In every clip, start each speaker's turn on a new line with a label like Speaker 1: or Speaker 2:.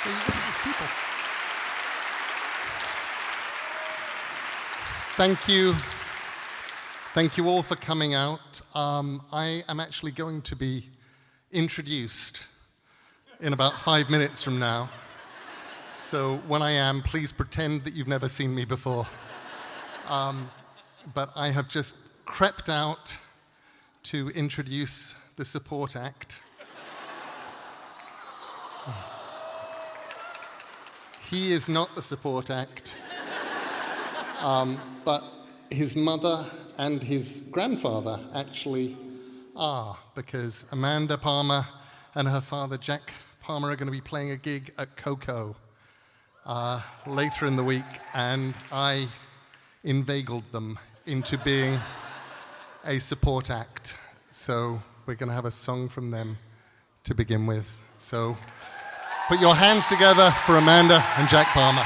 Speaker 1: There you go, these people. Thank you. Thank you all for coming out. I am actually going to be introduced in about 5 minutes from now. So when I am, please pretend that you've never seen me before. But I have just crept out to introduce the support act. He is not the support act, but his mother and his grandfather actually are, because Amanda Palmer and her father Jack Palmer are going to be playing a gig at Coco later in the week, and I inveigled them into being a support act. So we're going to have a song from them to begin with. So put your hands together for Amanda and Jack Palmer.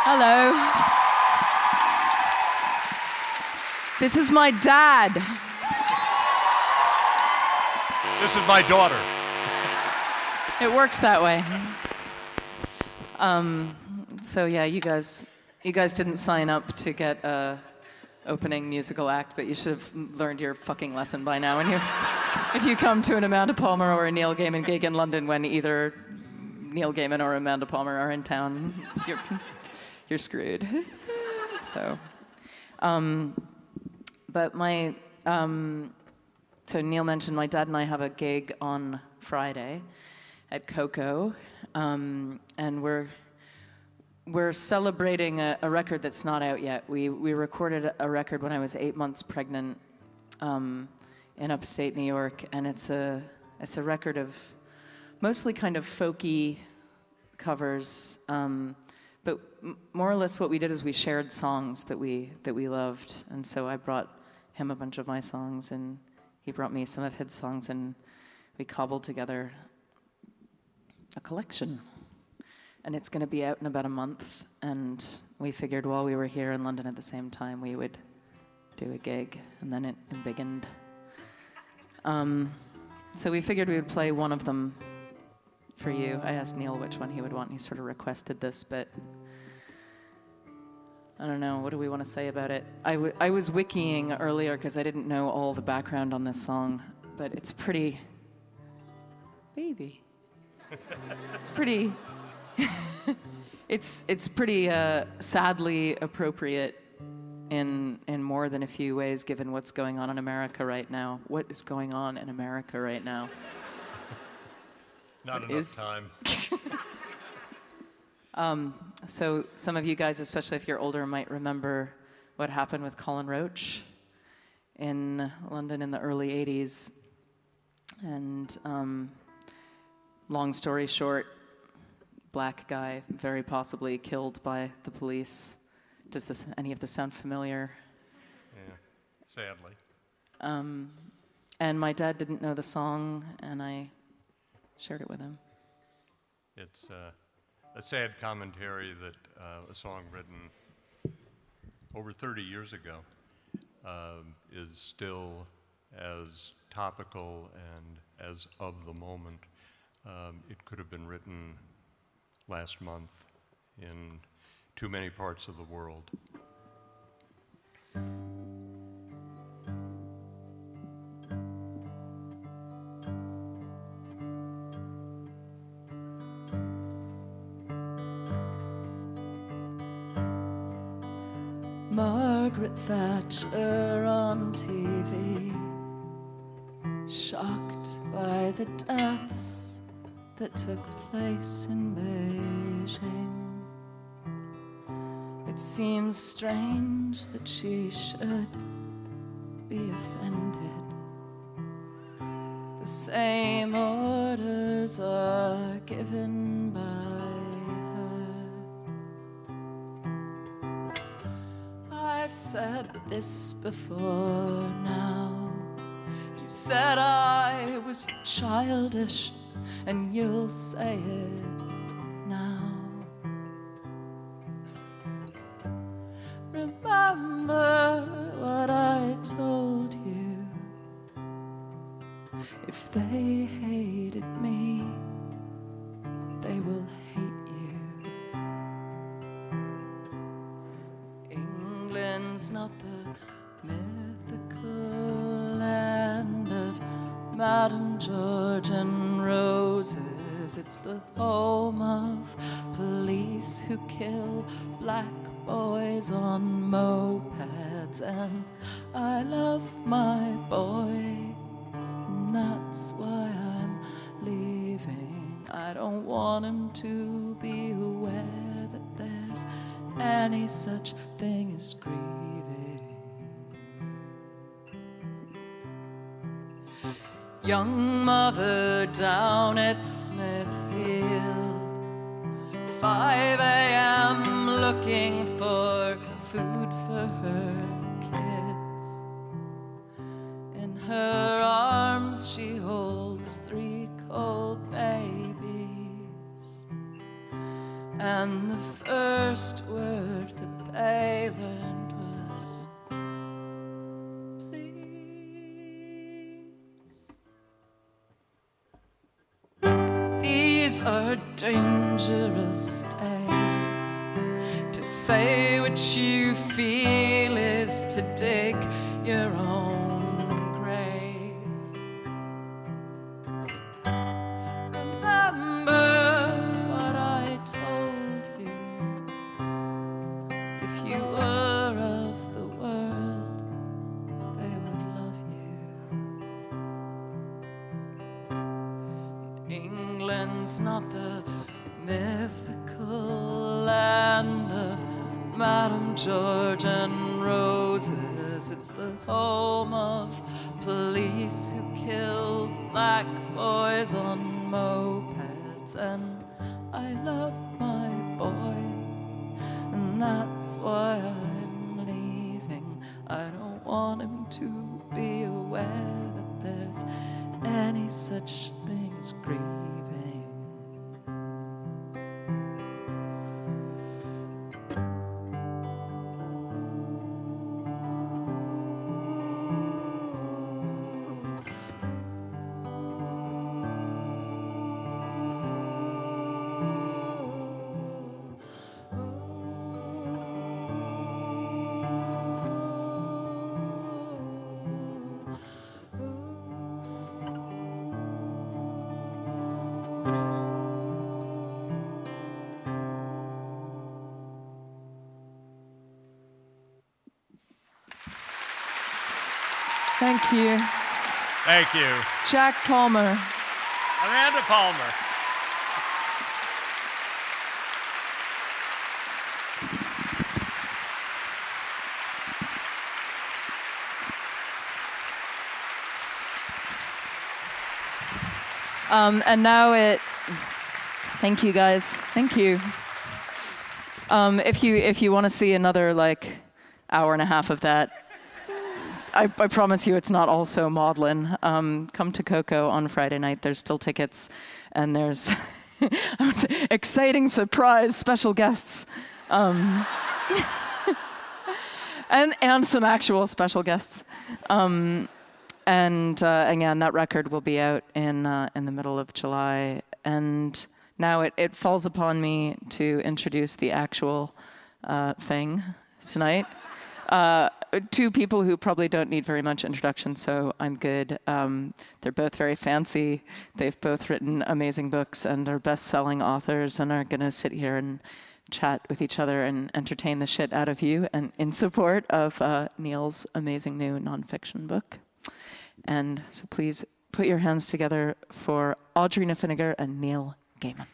Speaker 2: Hello. This is my dad.
Speaker 3: This is my daughter.
Speaker 2: It works that way. So yeah, you guys didn't sign up to get a opening musical act, but you should have learned your fucking lesson by now. And if you come to an Amanda Palmer or a Neil Gaiman gig in London when either Neil Gaiman or Amanda Palmer are in town, you're screwed. So, but so Neil mentioned my dad and I have a gig on Friday at Coco, and we're celebrating a record that's not out yet. We recorded a record when I was 8 months pregnant in upstate New York, and it's a record of mostly kind of folky covers. But more or less what we did is we shared songs that we loved. And so I brought him a bunch of my songs, and he brought me some of his songs, and we cobbled together a collection. And it's going to be out in about a month. And we figured while we were here in London at the same time, we would do a gig. And then it embiggened. So we figured we would play one of them for you. I asked Neil which one he would want. He sort of requested this, but I don't know. What do we want to say about it? I was wikiing earlier because I didn't know all the background on this song, but it's pretty... Baby. It's pretty... it's pretty sadly appropriate in more than a few ways, given what's going on in America right now. What is going on in America right now?
Speaker 3: Not enough time.
Speaker 2: So some of you guys, especially if you're older, might remember what happened with Colin Roach in London in the early 80s. And long story short, black guy, very possibly killed by the police. Does any of this sound familiar?
Speaker 3: Yeah, sadly.
Speaker 2: And my dad didn't know the song, and I shared it with him.
Speaker 3: It's a sad commentary that a song written over 30 years ago is still as topical and as of the moment. It could have been written last month in too many parts of the world.
Speaker 2: Margaret Thatcher on TV, shocked by the deaths that took place in Beijing. It seems strange that she should be offended. The same orders are given by her. I've said this before now. You said I was childish, and you'll say it now. If they hated me, they will hate you. England's not the mythical land of Madame George and roses. It's the home of police who kill black boys on mopeds. And I love my boy, and that's why I'm leaving. I don't want him to be aware that there's any such thing as grieving. Young mother down at Smithfield, 5 a.m. looking for food for her kids. In her arms she holds 3 cold babies, and the first word that they learned was these are dangerous days. To say what you feel is to dig your own grave. Remember what I told you. If you were of the world, they would love you. England's not the mythical land of Madame George and roses. It's the home of police who kill black boys on mopeds. And I love my boy, and that's why I'm leaving. I don't want him to be aware that there's any such thing as grieving. Thank you.
Speaker 3: Thank you.
Speaker 2: Jack Palmer.
Speaker 3: Amanda Palmer.
Speaker 2: And now thank you guys. Thank you. If you want to see another hour and a half of that, I promise you it's not all so maudlin. Come to Coco on Friday night. There's still tickets, and there's exciting surprise special guests, and some actual special guests. And again, that record will be out in the middle of July. And now it falls upon me to introduce the actual thing tonight. 2 people who probably don't need very much introduction, so I'm good. They're both very fancy. They've both written amazing books and are best-selling authors and are going to sit here and chat with each other and entertain the shit out of you, and in support of Neil's amazing new nonfiction book. And so please put your hands together for Audrey Niffenegger and Neil Gaiman.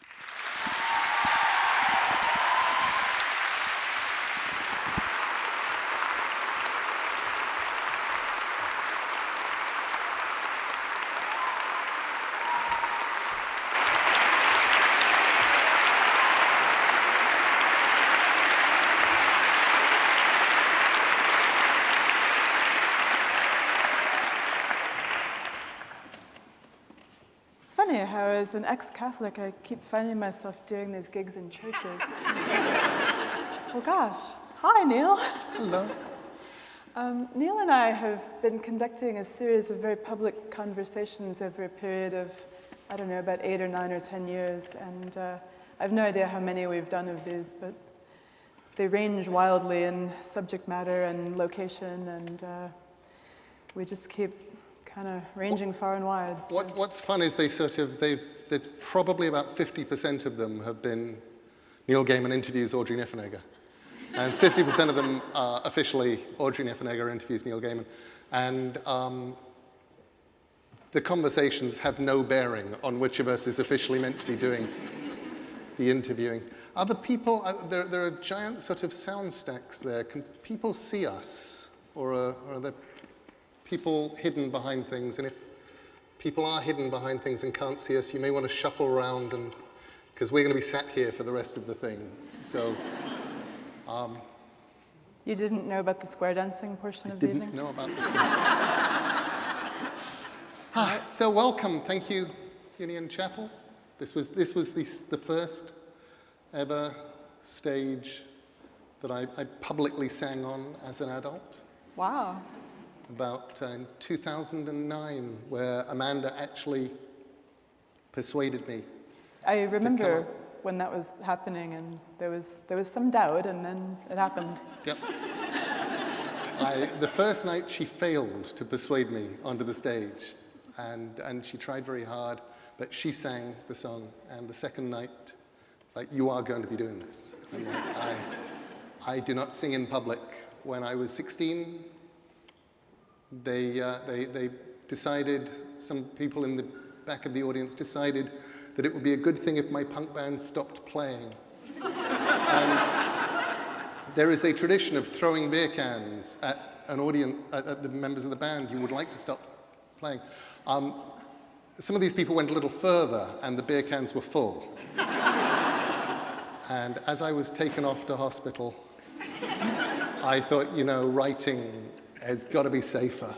Speaker 4: It's funny how, as an ex-Catholic, I keep finding myself doing these gigs in churches. Well, gosh. Hi, Neil.
Speaker 1: Hello.
Speaker 4: Neil and I have been conducting a series of very public conversations over a period of, I don't know, about 8 or 9 or 10 years, and I have no idea how many we've done of these, but they range wildly in subject matter and location, and we just keep kind of ranging far and wide. So.
Speaker 1: What's fun is there's probably about 50% of them have been Neil Gaiman interviews Audrey Niffenegger. And 50% of them are officially Audrey Niffenegger interviews Neil Gaiman. And the conversations have no bearing on which of us is officially meant to be doing the interviewing. Other people, there are giant sort of sound stacks there. Can people see us? Or are there people hidden behind things? And if people are hidden behind things and can't see us, you may want to shuffle around, because we're going to be sat here for the rest of the thing. So.
Speaker 4: You didn't know about the square dancing portion of the evening?
Speaker 1: Didn't know about the square. So welcome, thank you, Union Chapel. This was the first ever stage that I publicly sang on as an adult.
Speaker 4: Wow.
Speaker 1: About in 2009, where Amanda actually persuaded me.
Speaker 4: I remember when that was happening, and there was some doubt, and then it happened.
Speaker 1: Yep. The first night she failed to persuade me onto the stage, and she tried very hard, but she sang the song. And the second night, it's like, you are going to be doing this. And I do not sing in public. When I was 16, they decided, some people in the back of the audience decided that it would be a good thing if my punk band stopped playing. And there is a tradition of throwing beer cans at an audience, at the members of the band who would like to stop playing. Some of these people went a little further, and the beer cans were full. And as I was taken off to hospital, I thought, writing has got to be safer.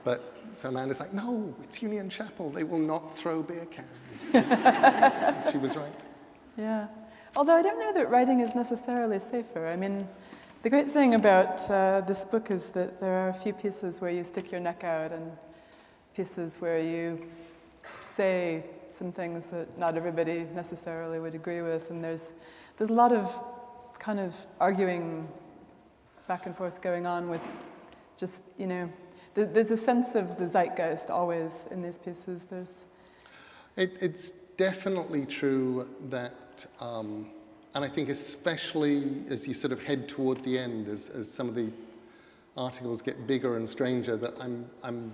Speaker 1: But so Amanda's like, no, it's Union Chapel. They will not throw beer cans. She was right.
Speaker 4: Yeah. Although I don't know that writing is necessarily safer. I mean, the great thing about this book is that there are a few pieces where you stick your neck out and pieces where you say some things that not everybody necessarily would agree with. And there's a lot of kind of arguing back and forth going on with just, there's a sense of the zeitgeist always in these pieces.
Speaker 1: It's definitely true that, and I think especially as you sort of head toward the end, as some of the articles get bigger and stranger, that I'm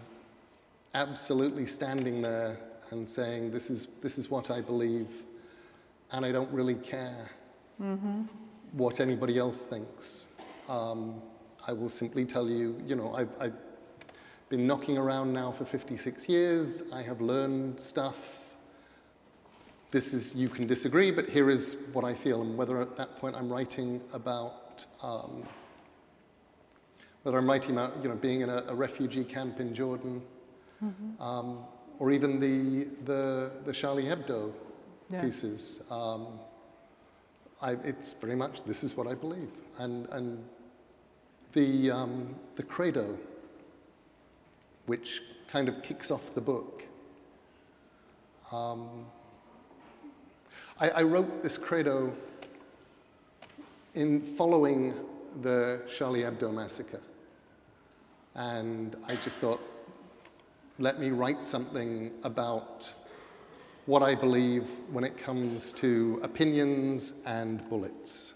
Speaker 1: absolutely standing there and saying, this is what I believe, and I don't really care what anybody else thinks. I will simply tell you, I've been knocking around now for 56 years. I have learned stuff. You can disagree, but here is what I feel. And whether at that point I'm writing about, being in a refugee camp in Jordan, or even the Charlie Hebdo pieces. It's very much, this is what I believe. And the credo, which kind of kicks off the book. I wrote this credo in following the Charlie Hebdo massacre. And I just thought, let me write something about what I believe when it comes to opinions and bullets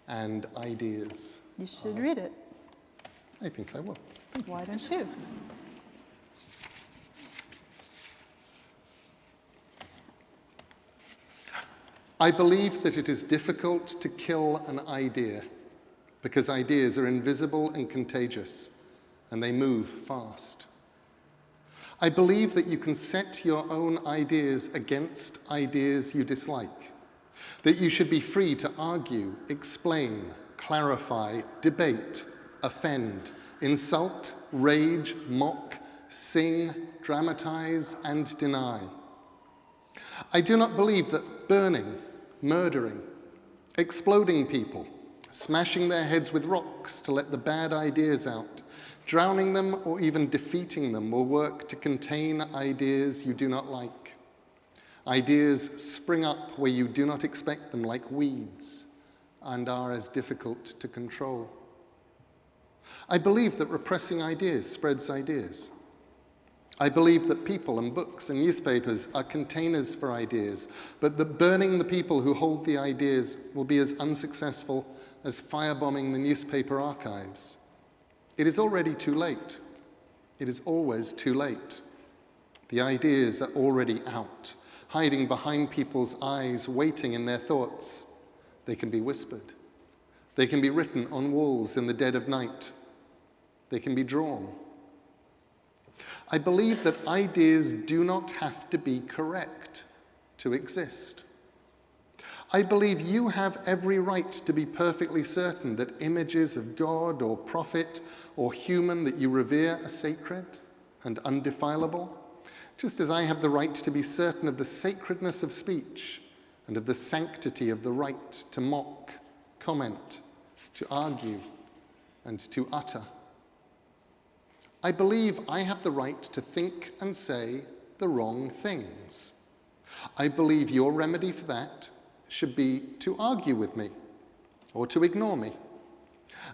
Speaker 1: and ideas.
Speaker 4: You should read it.
Speaker 1: I think I will.
Speaker 4: Why don't you?
Speaker 1: I believe that it is difficult to kill an idea because ideas are invisible and contagious, and they move fast. I believe that you can set your own ideas against ideas you dislike, that you should be free to argue, explain, clarify, debate, offend, insult, rage, mock, sing, dramatize, and deny. I do not believe that burning, murdering, exploding people, smashing their heads with rocks to let the bad ideas out. Drowning them or even defeating them will work to contain ideas you do not like. Ideas spring up where you do not expect them, like weeds, and are as difficult to control. I believe that repressing ideas spreads ideas. I believe that people and books and newspapers are containers for ideas, but that burning the people who hold the ideas will be as unsuccessful as firebombing the newspaper archives. It is already too late. It is always too late. The ideas are already out, hiding behind people's eyes, waiting in their thoughts. They can be whispered. They can be written on walls in the dead of night. They can be drawn. I believe that ideas do not have to be correct to exist. I believe you have every right to be perfectly certain that images of God or prophet or human that you revere are sacred and undefilable, just as I have the right to be certain of the sacredness of speech and of the sanctity of the right to mock, comment, to argue, and to utter. I believe I have the right to think and say the wrong things. I believe your remedy for that should be to argue with me or to ignore me,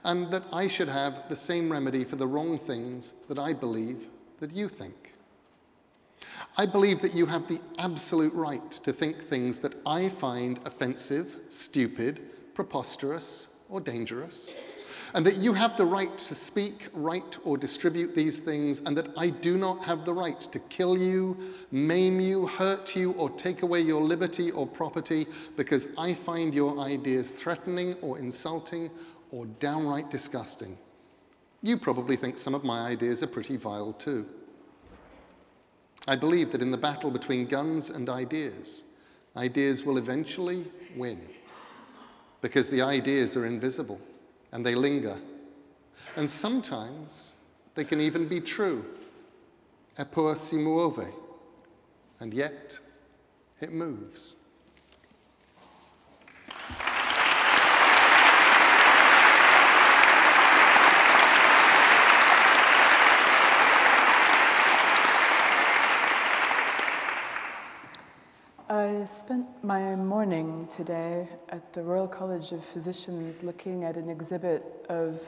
Speaker 1: and that I should have the same remedy for the wrong things that I believe that you think. I believe that you have the absolute right to think things that I find offensive, stupid, preposterous, or dangerous, and that you have the right to speak, write, or distribute these things, and that I do not have the right to kill you, maim you, hurt you, or take away your liberty or property because I find your ideas threatening or insulting or downright disgusting. You probably think some of my ideas are pretty vile too. I believe that in the battle between guns and ideas, ideas will eventually win because the ideas are invisible and they linger. And sometimes they can even be true. Eppur si muove. And yet it moves.
Speaker 4: I spent my morning today at the Royal College of Physicians looking at an exhibit of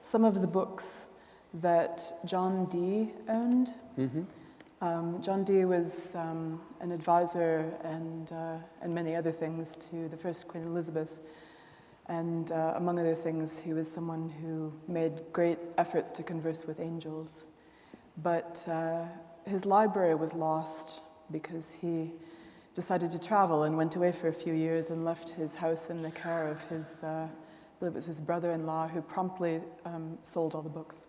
Speaker 4: some of the books that John Dee owned. Mm-hmm. John Dee was an advisor and many other things to the first Queen Elizabeth. And among other things, he was someone who made great efforts to converse with angels. But his library was lost because he decided to travel and went away for a few years and left his house in the care of his, I believe it was his brother-in-law, who promptly sold all the books.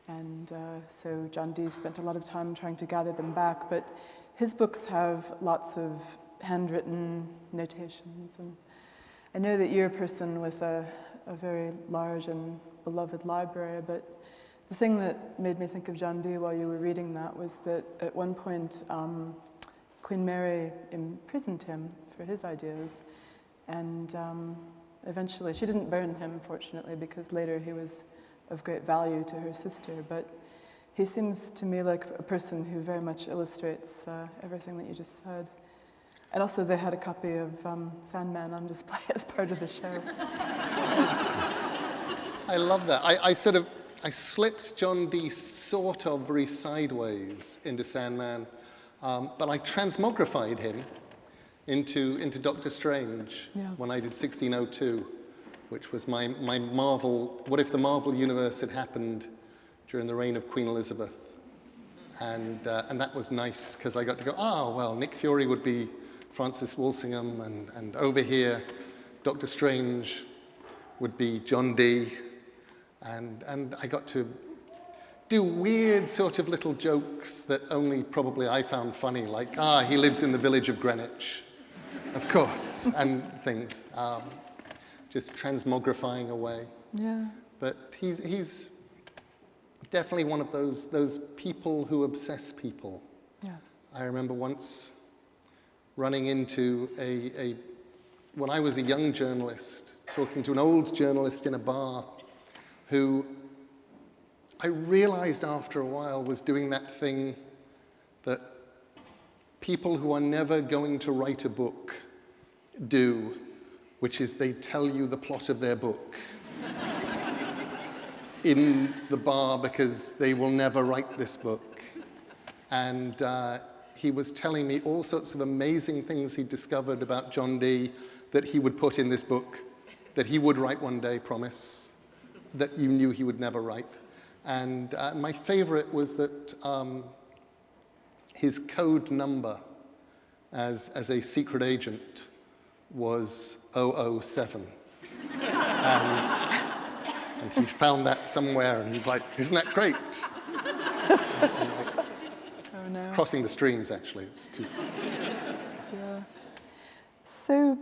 Speaker 4: And so John Dee spent a lot of time trying to gather them back, but his books have lots of handwritten notations. And I know that you're a person with a very large and beloved library, but the thing that made me think of John Dee while you were reading that was that at one point, Queen Mary imprisoned him for his ideas, and eventually, she didn't burn him, fortunately, because later he was of great value to her sister, but he seems to me like a person who very much illustrates everything that you just said. And also they had a copy of Sandman on display as part of the show.
Speaker 1: I love that. I slipped John Dee sort of very sideways into Sandman, but I transmogrified him into Doctor Strange when I did 1602, which was my Marvel, what if the Marvel universe had happened during the reign of Queen Elizabeth? And that was nice, because I got to go, well, Nick Fury would be Francis Walsingham, and over here, Doctor Strange would be John Dee, and I got to do weird sort of little jokes that only probably I found funny, like, he lives in the village of Greenwich, of course, and things, just transmogrifying away.
Speaker 4: Yeah.
Speaker 1: But he's definitely one of those people who obsess people.
Speaker 4: Yeah.
Speaker 1: I remember once running into a when I was a young journalist, talking to an old journalist in a bar who I realized after a while was doing that thing that people who are never going to write a book do, which is they tell you the plot of their book in the bar because they will never write this book. And he was telling me all sorts of amazing things he'd discovered about John Dee that he would put in this book, that he would write one day, promise, that you knew he would never write. And my favorite was that his code number as a secret agent was 007. And he found that somewhere, and he's like, isn't that great?
Speaker 4: Oh, no.
Speaker 1: It's crossing the streams, actually. It's too...
Speaker 4: Yeah. So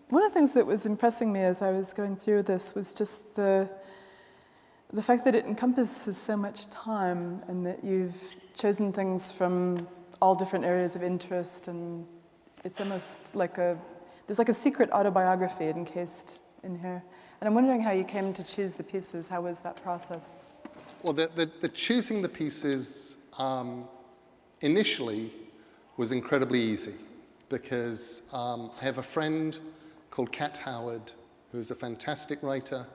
Speaker 4: one of the things that was impressing me as I was going through this was just the fact that it encompasses so much time, and that you've chosen things from all different areas of interest, and it's almost like there's like a secret autobiography encased in here. And I'm wondering how you came to choose the pieces. How was that process?
Speaker 1: Well, the choosing the pieces initially was incredibly easy, because I have a friend called Kat Howard, who's a fantastic writer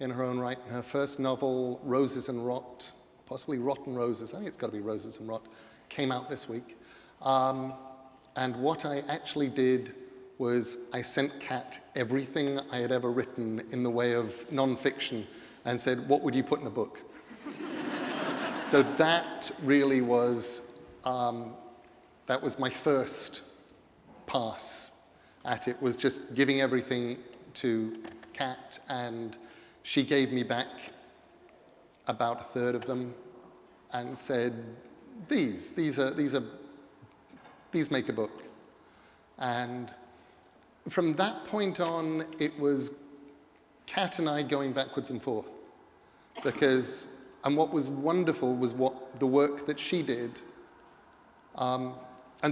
Speaker 1: in her own right. Her first novel, Roses and Rot, possibly Rotten Roses, I think it's got to be Roses and Rot, came out this week. And what I actually did was I sent Kat everything I had ever written in the way of nonfiction and said, what would you put in a book? So that really was, that was my first pass at it, was just giving everything to Kat, and she gave me back about a third of them and said, these make a book. And from that point on, it was Kat and I going backwards and forth. Because, and what was wonderful was the work that she did. And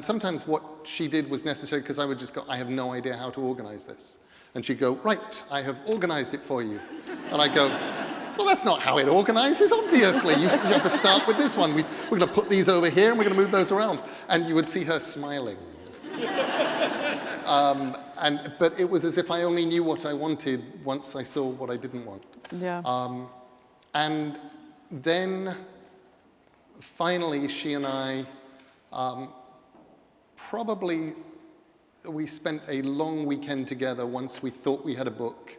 Speaker 1: sometimes what she did was necessary, because I would just go, I have no idea how to organize this. And she'd go, right, I have organized it for you. And I go, well, that's not how it organizes, obviously. You have to start with this one. We're going to put these over here, and we're going to move those around. And you would see her smiling. But it was as if I only knew what I wanted once I saw what I didn't want.
Speaker 4: Yeah.
Speaker 1: And then, finally, she and I, probably we spent a long weekend together once we thought we had a book,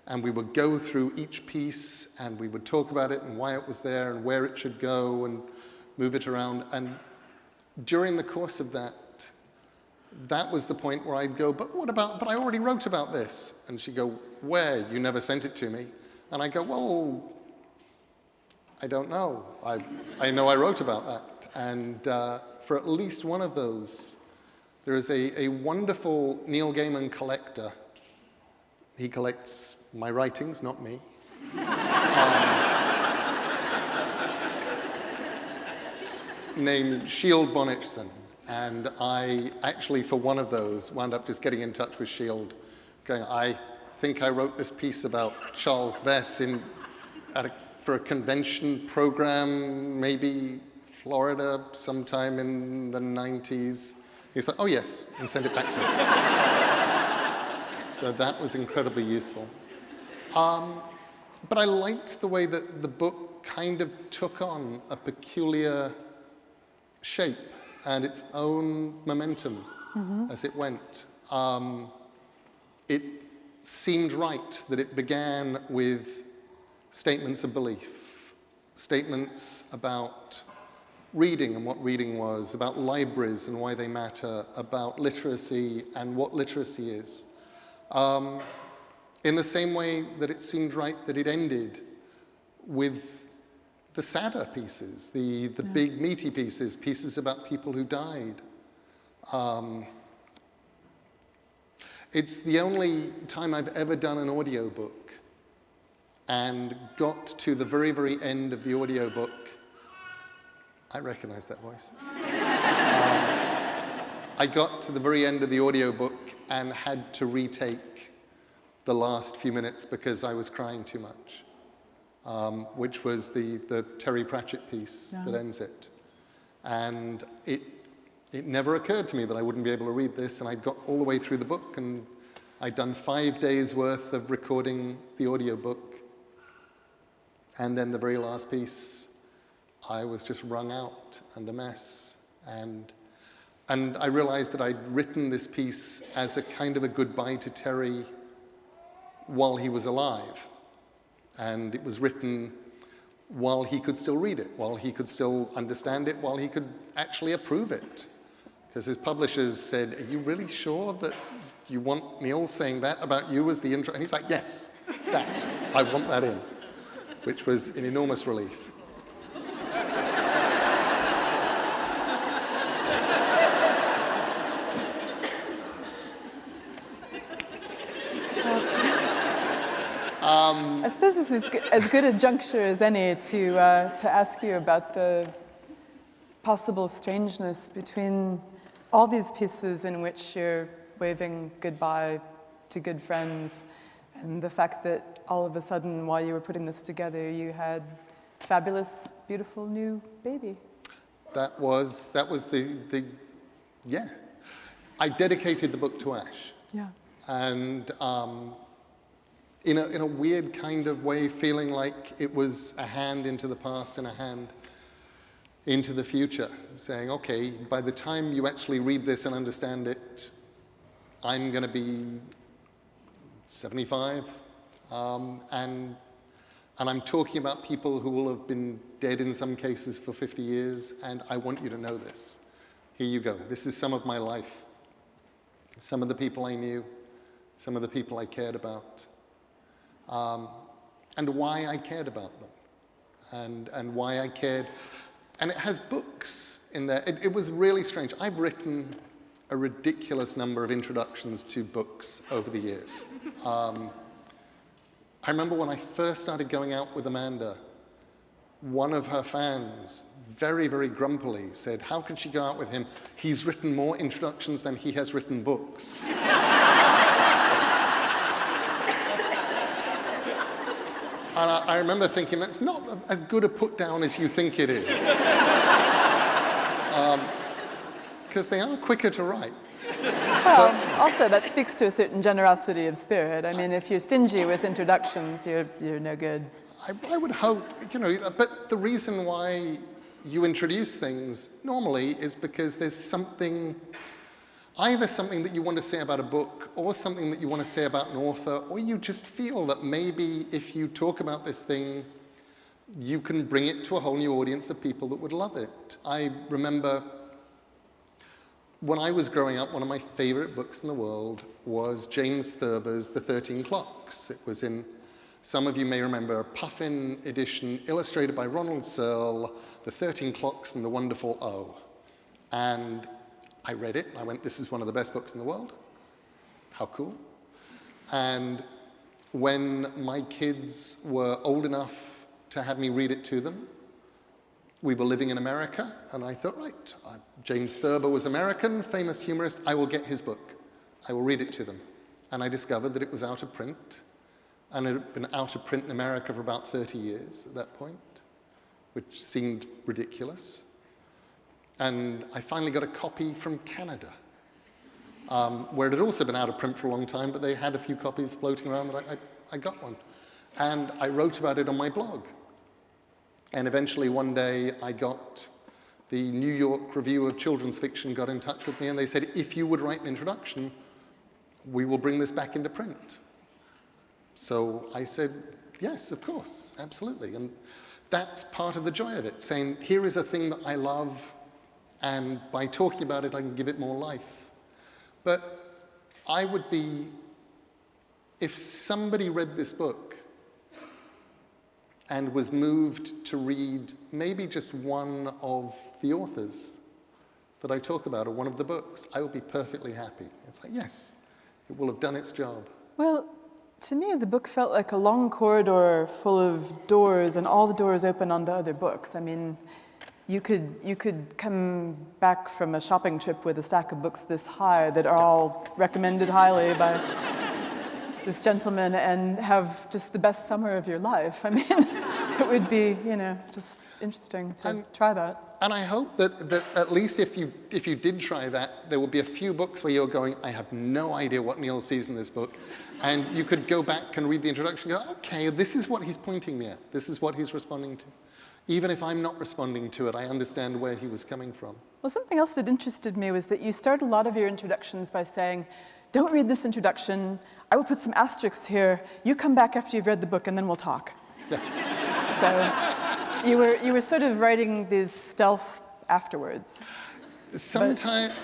Speaker 1: and we would go through each piece, and we would talk about it and why it was there and where it should go and move it around. And during the course of that, that was the point where I'd go, but I already wrote about this. And she'd go, where? You never sent it to me. And I go, well, I don't know. I know I wrote about that. And for at least one of those, there is a wonderful Neil Gaiman collector. He collects my writings, not me. Named Shield Bonnichsen. And I actually, for one of those, wound up just getting in touch with Shield, going, I think I wrote this piece about Charles Vess for a convention program, maybe Florida, sometime in the 90s. He's like, oh yes, and sent it back to us. So that was incredibly useful. But I liked the way that the book kind of took on a peculiar shape and its own momentum as it went. It seemed right that it began with statements of belief, statements about reading and what reading was, about libraries and why they matter, about literacy and what literacy is. In the same way that it seemed right that it ended with the sadder pieces, the big meaty pieces, pieces about people who died. It's the only time I've ever done an audiobook and got to the very, very end of the audiobook. I recognize that voice. I got to the very end of the audiobook and had to retake the last few minutes because I was crying too much, which was the Terry Pratchett piece that ends it. And it never occurred to me that I wouldn't be able to read this, and I got all the way through the book, and I'd done 5 days worth of recording the audiobook, and then the very last piece, I was just wrung out and a mess. And I realized that I'd written this piece as a kind of a goodbye to Terry while he was alive. And it was written while he could still read it, while he could still understand it, while he could actually approve it. Because his publishers said, "Are you really sure that you want Neil saying that about you as the intro?" And he's like, "Yes, that. I want that in," which was an enormous relief.
Speaker 4: I suppose this is as good a juncture as any to ask you about the possible strangeness between all these pieces in which you're waving goodbye to good friends and the fact that all of a sudden, while you were putting this together, you had a fabulous, beautiful new baby.
Speaker 1: That was the yeah. I dedicated the book to Ash.
Speaker 4: Yeah.
Speaker 1: And in a weird kind of way, feeling like it was a hand into the past and a hand into the future, saying, okay, by the time you actually read this and understand it, I'm going to be 75, and I'm talking about people who will have been dead in some cases for 50 years, and I want you to know this. Here you go. This is some of my life. Some of the people I knew, some of the people I cared about, and why I cared about them, and why I cared. And it has books in there. It was really strange. I've written a ridiculous number of introductions to books over the years. I remember when I first started going out with Amanda, one of her fans very, very grumpily said, "How can she go out with him? He's written more introductions than he has written books." And I remember thinking, that's not as good a put down as you think it is. Because they are quicker to write.
Speaker 4: Well, also that speaks to a certain generosity of spirit. I mean, if you're stingy with introductions, you're no good.
Speaker 1: I would hope, but the reason why you introduce things normally is because there's something, either something that you want to say about a book, or something that you want to say about an author, or you just feel that maybe if you talk about this thing, you can bring it to a whole new audience of people that would love it. I remember when I was growing up, one of my favorite books in the world was James Thurber's The 13 Clocks. It was in, some of you may remember, a Puffin edition illustrated by Ronald Searle, The 13 Clocks and the Wonderful O. And I read it, and I went, this is one of the best books in the world. How cool. And when my kids were old enough to have me read it to them, we were living in America, and I thought, right, James Thurber was American, famous humorist, I will get his book. I will read it to them. And I discovered that it was out of print, and it had been out of print in America for about 30 years at that point, which seemed ridiculous. And I finally got a copy from Canada, where it had also been out of print for a long time, but they had a few copies floating around, and I got one. And I wrote about it on my blog. And eventually one day I got the New York Review of Children's Fiction got in touch with me, and they said, if you would write an introduction, we will bring this back into print. So I said, yes, of course, absolutely. And that's part of the joy of it, saying, here is a thing that I love, and by talking about it, I can give it more life. But I would be, if somebody read this book and was moved to read maybe just one of the authors that I talk about, or one of the books, I would be perfectly happy. It's like, yes, it will have done its job.
Speaker 4: Well, to me, the book felt like a long corridor full of doors, and all the doors open onto other books. I mean, you could come back from a shopping trip with a stack of books this high that are all recommended highly by this gentleman and have just the best summer of your life. I mean, it would be, just interesting to try that.
Speaker 1: And I hope that at least if you did try that, there would be a few books where you're going, I have no idea what Neil sees in this book. And you could go back and read the introduction and go, okay, this is what he's pointing me at. This is what he's responding to. Even if I'm not responding to it, I understand where he was coming from.
Speaker 4: Well, something else that interested me was that you start a lot of your introductions by saying, don't read this introduction. I will put some asterisks here. You come back after you've read the book and then we'll talk. Yeah. So you were sort of writing these stealth afterwards.
Speaker 1: Sometimes,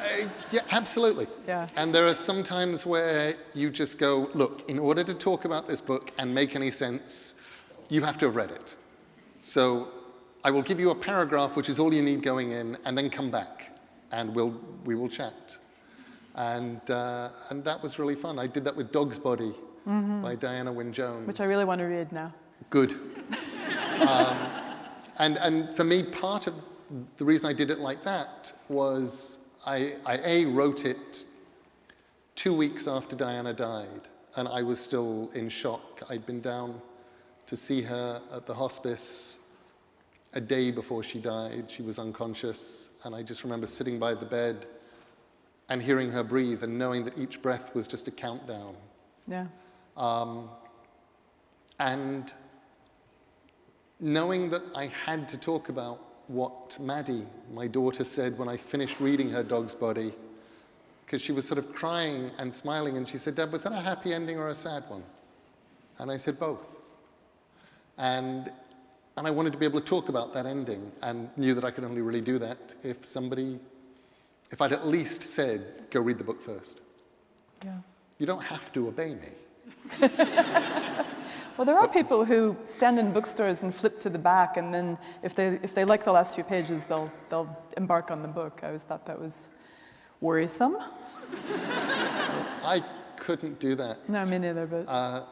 Speaker 1: yeah, absolutely.
Speaker 4: Yeah.
Speaker 1: And there are some times where you just go, look, in order to talk about this book and make any sense, you have to have read it. So I will give you a paragraph, which is all you need going in, and then come back, and we will chat. And that was really fun. I did that with Dog's Body by Diana Wynne Jones.
Speaker 4: Which I really want to read now.
Speaker 1: Good. And for me, part of the reason I did it like that was I wrote it 2 weeks after Diana died, and I was still in shock. I'd been down to see her at the hospice a day before she died. She was unconscious, and I just remember sitting by the bed and hearing her breathe and knowing that each breath was just a countdown.
Speaker 4: Yeah.
Speaker 1: And knowing that I had to talk about what Maddie, my daughter, said when I finished reading her Dog's Body, because she was sort of crying and smiling, and she said, Dad, was that a happy ending or a sad one? And I said, both. And I wanted to be able to talk about that ending, and knew that I could only really do that if I'd at least said, go read the book first.
Speaker 4: Yeah.
Speaker 1: You don't have to obey me.
Speaker 4: Well, there are people who stand in bookstores and flip to the back, and then if they like the last few pages, they'll embark on the book. I always thought that was worrisome.
Speaker 1: I couldn't do that.
Speaker 4: No, me neither, but...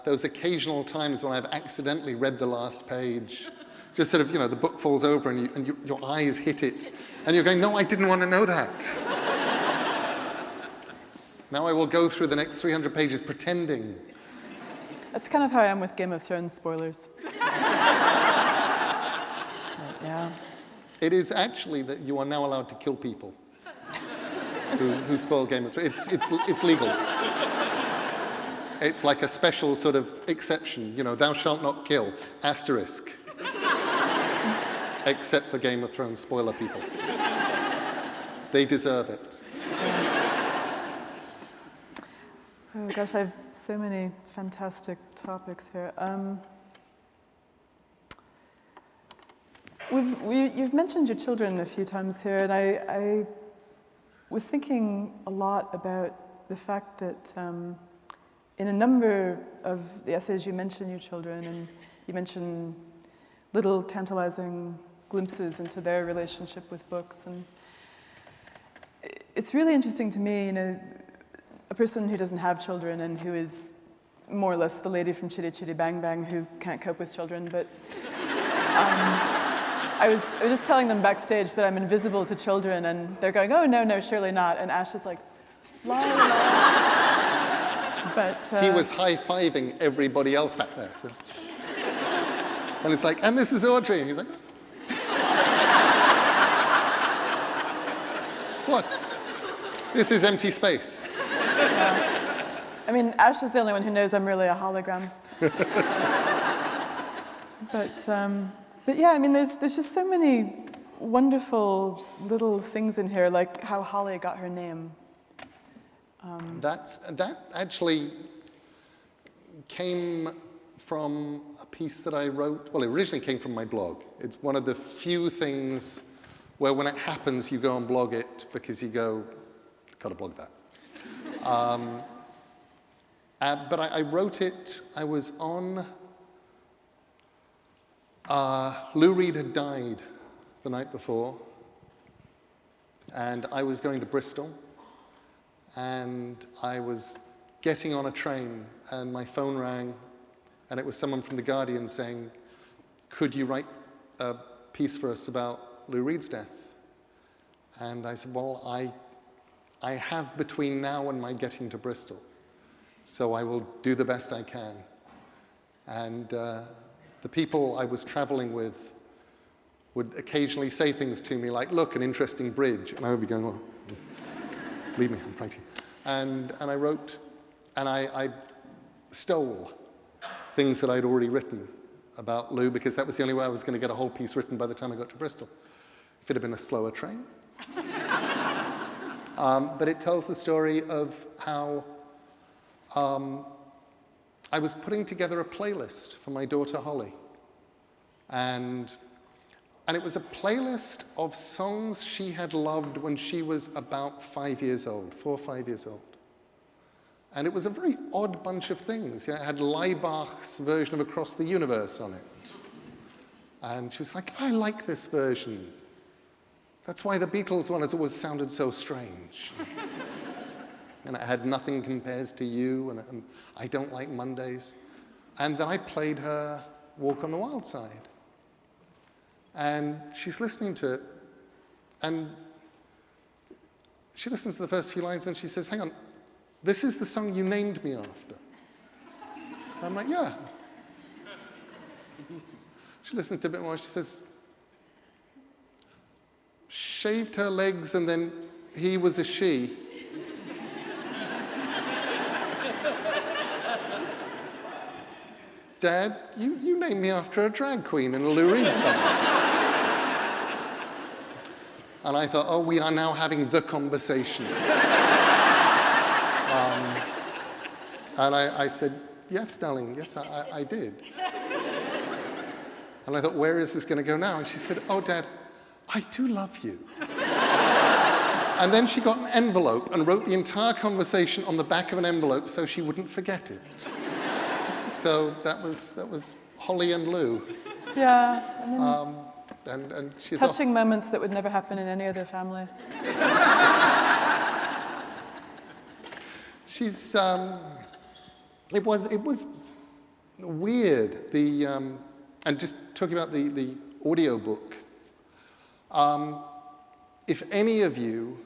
Speaker 1: Those occasional times when I've accidentally read the last page, just sort of, the book falls over and your eyes hit it, and you're going, no, I didn't want to know that. Now I will go through the next 300 pages pretending.
Speaker 4: That's kind of how I am with Game of Thrones spoilers. Yeah.
Speaker 1: It is actually that you are now allowed to kill people who spoil Game of Thrones. It's legal. It's like a special sort of exception. Thou shalt not kill, asterisk. Except for Game of Thrones spoiler people. They deserve it.
Speaker 4: Oh gosh, I have so many fantastic topics here. You've mentioned your children a few times here, and I was thinking a lot about the fact that in a number of the essays you mention your children, and you mention little tantalizing glimpses into their relationship with books. And it's really interesting to me, a person who doesn't have children and who is more or less the lady from Chitty Chitty Bang Bang who can't cope with children, but I was just telling them backstage that I'm invisible to children, and they're going, oh, no, surely not. And Ash is like, la, la. But,
Speaker 1: he was high-fiving everybody else back there. So. And it's like, and this is Audrey. And he's like, what? This is empty space.
Speaker 4: Yeah. I mean, Ash is the only one who knows I'm really a hologram. But yeah, I mean, there's just so many wonderful little things in here, like how Holly got her name.
Speaker 1: That actually came from a piece that I wrote. Well, it originally came from my blog. It's one of the few things where when it happens, you go and blog it because you go, got to blog that. But I wrote it, I was on, Lou Reed had died the night before, and I was going to Bristol, and I was getting on a train, and my phone rang, and it was someone from The Guardian saying, could you write a piece for us about Lou Reed's death. And I said, well, I have between now and my getting to Bristol, so I will do the best I can. And the people I was traveling with would occasionally say things to me like, look, an interesting bridge. And I would be going, well, leave me, I'm writing. And I wrote, and I stole things that I'd already written about Lou, because that was the only way I was going to get a whole piece written by the time I got to Bristol. If it had been a slower train. But it tells the story of how I was putting together a playlist for my daughter Holly. And it was a playlist of songs she had loved when she was about 5 years old, 4 or 5 years old. And it was a very odd bunch of things. It had Leibach's version of Across the Universe on it. And she was like, I like this version. That's why the Beatles one has always sounded so strange. And it had Nothing Compares to You, and I Don't Like Mondays. And then I played her Walk on the Wild Side. And she's listening to it, and she listens to the first few lines, and she says, hang on, this is the song you named me after. I'm like, yeah. She listens to a bit more, she says, shaved her legs, and then he was a she. Dad, you named me after a drag queen in a Lou Reed song. And I thought, oh, we are now having the conversation. And I said, yes, darling, yes, I did. And I thought, where is this going to go now? And she said, oh, Dad, I do love you. And then she got an envelope and wrote the entire conversation on the back of an envelope so she wouldn't forget it. So that was Holly and Lou.
Speaker 4: Yeah. I mean,
Speaker 1: and she's
Speaker 4: touching moments that would never happen in any other family.
Speaker 1: She's it was weird, and just talking about the audio book. If any of you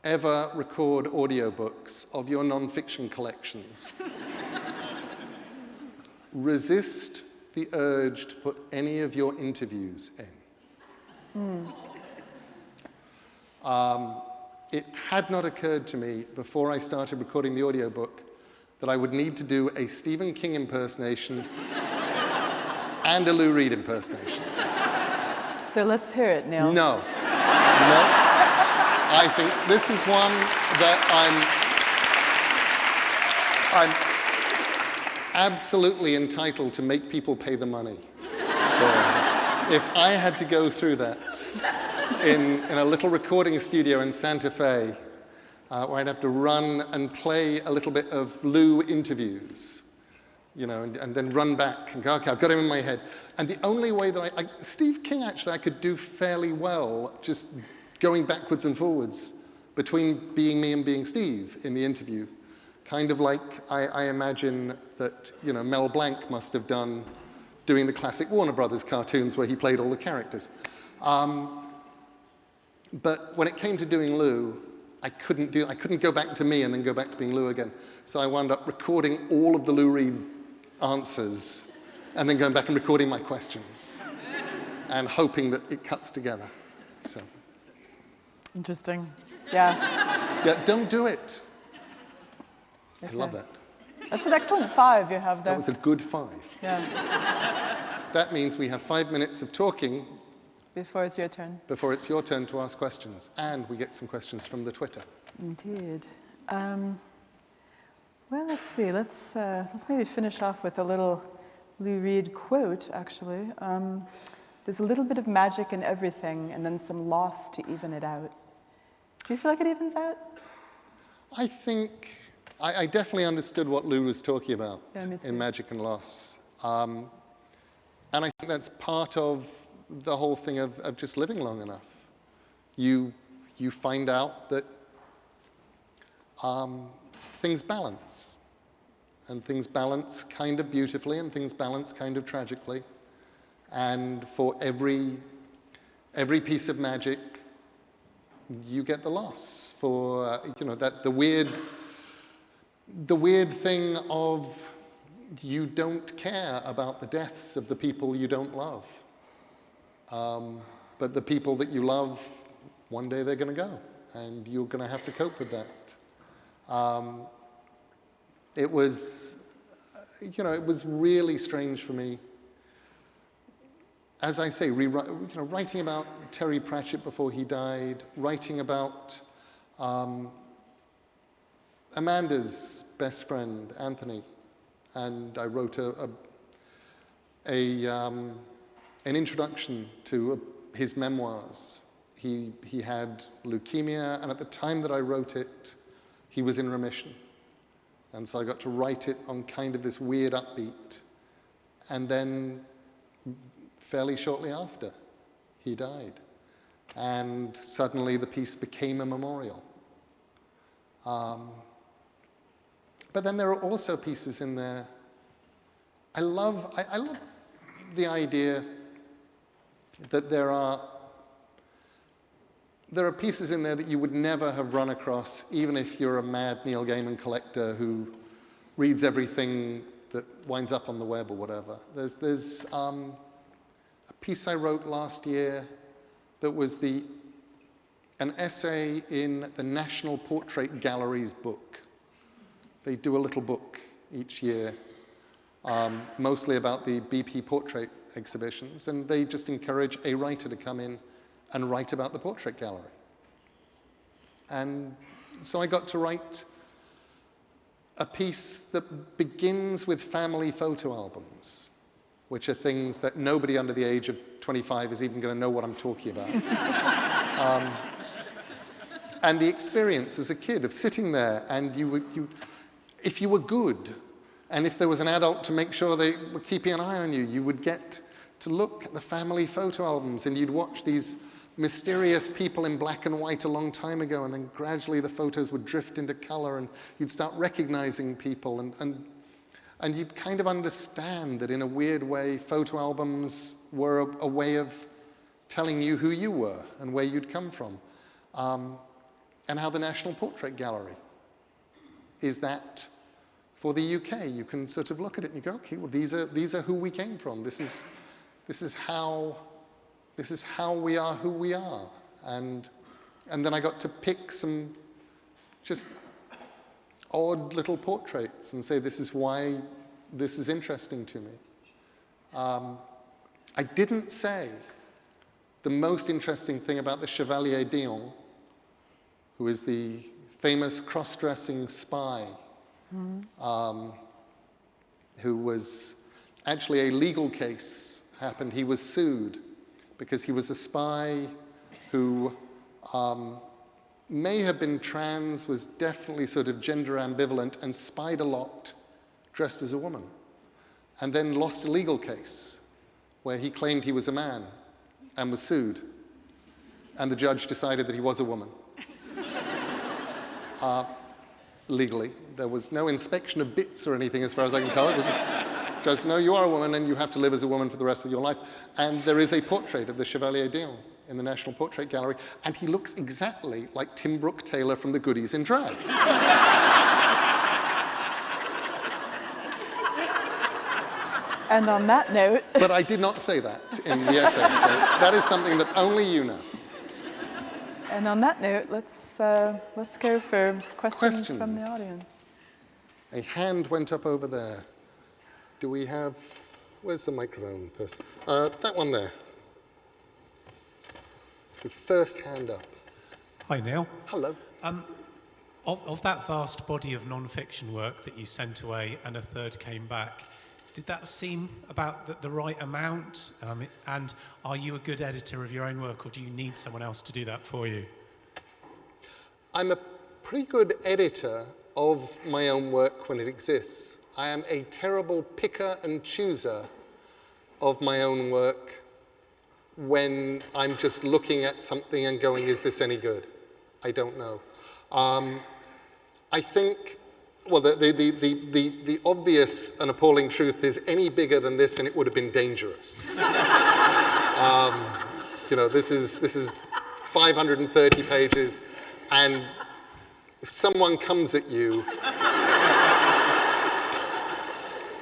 Speaker 1: ever record audiobooks of your non-fiction collections, resist the urge to put any of your interviews in. It had not occurred to me before I started recording the audiobook that I would need to do a Stephen King impersonation and a Lou Reed impersonation.
Speaker 4: So let's hear it, Neil.
Speaker 1: No. I think this is one that I'm absolutely entitled to make people pay the money for. If I had to go through that in a little recording studio in Santa Fe, where I'd have to run and play a little bit of Lou interviews, you know, and then run back and go, okay, I've got him in my head. And the only way that Steve King, actually, I could do fairly well just going backwards and forwards between being me and being Steve in the interview. Kind of like I imagine that, you know, Mel Blanc must have done doing the classic Warner Brothers cartoons where he played all the characters. But when it came to doing Lou, I couldn't go back to me and then go back to being Lou again. So I wound up recording all of the Lou Reed answers and then going back and recording my questions and hoping that it cuts together. So.
Speaker 4: Interesting. Yeah.
Speaker 1: Yeah, don't do it.
Speaker 4: Okay.
Speaker 1: I love that.
Speaker 4: That's an excellent 5 you have there.
Speaker 1: That was a good 5.
Speaker 4: Yeah.
Speaker 1: That means we have 5 minutes of talking
Speaker 4: Before it's your turn.
Speaker 1: before it's your turn to ask questions. And we get some questions from the Twitter.
Speaker 4: Indeed. Well, let's see. Let's maybe finish off with a little Lou Reed quote, actually. There's a little bit of magic in everything and then some loss to even it out. Do you feel like it evens out?
Speaker 1: I think I definitely understood what Lou was talking about in Magic and Loss. And I think that's part of the whole thing of just living long enough. You find out that things balance. And things balance kind of beautifully, and things balance kind of tragically. And for every every piece of magic, you get the loss for, that the weird thing of you don't care about the deaths of the people you don't love. But the people that you love, one day they're going to go, and you're going to have to cope with that. It was really strange for me. As I say, writing about Terry Pratchett before he died, writing about Amanda's best friend, Anthony, and I wrote an introduction to his memoirs. He had leukemia, and at the time that I wrote it, he was in remission. And so I got to write it on kind of this weird upbeat. And then fairly shortly after, he died. And suddenly the piece became a memorial. But then there are also pieces in there. I love the idea that there are pieces in there that you would never have run across, even if you're a mad Neil Gaiman collector who reads everything that winds up on the web or whatever. There's a piece I wrote last year that was an essay in the National Portrait Gallery's book. They do a little book each year, mostly about the BP portrait exhibitions, and they just encourage a writer to come in and write about the portrait gallery. And so I got to write a piece that begins with family photo albums, which are things that nobody under the age of 25 is even going to know what I'm talking about. And the experience as a kid of sitting there, and if you were good, and if there was an adult to make sure they were keeping an eye on you, you would get to look at the family photo albums, and you'd watch these mysterious people in black and white a long time ago, and then gradually the photos would drift into color, and you'd start recognizing people, and you'd kind of understand that in a weird way, photo albums were a way of telling you who you were and where you'd come from. And how the National Portrait Gallery is that for the UK. You can sort of look at it and you go, okay, well, these are who we came from. This is how we are who we are. And then I got to pick some just odd little portraits and say, this is why this is interesting to me. I didn't say the most interesting thing about the Chevalier d'Eon, who is the famous cross-dressing spy, who was actually a legal case happened. He was sued because he was a spy who may have been trans, was definitely sort of gender ambivalent, and spied a lot dressed as a woman, and then lost a legal case where he claimed he was a man and was sued, and the judge decided that he was a woman. Legally. There was no inspection of bits or anything as far as I can tell. It was just no, you are a woman and you have to live as a woman for the rest of your life. And there is a portrait of the Chevalier d'Eon in the National Portrait Gallery, and he looks exactly like Tim Brooke Taylor from The Goodies in drag.
Speaker 4: And on that note...
Speaker 1: But I did not say that in the essay, so that is something that only you know.
Speaker 4: And on that note, let's go for questions from the audience.
Speaker 1: A hand went up over there. Do we have... Where's the microphone person? That one there. It's the first hand up.
Speaker 5: Hi, Neil.
Speaker 1: Hello.
Speaker 5: Of that vast body of non-fiction work that you sent away and a third came back, did that seem about the right amount? And are you a good editor of your own work, or do you need someone else to do that for you?
Speaker 1: I'm a pretty good editor of my own work when it exists. I am a terrible picker and chooser of my own work when I'm just looking at something and going, is this any good? I don't know. I think, well, the obvious and appalling truth is any bigger than this and it would have been dangerous. You know, this is 530 pages, and if someone comes at you...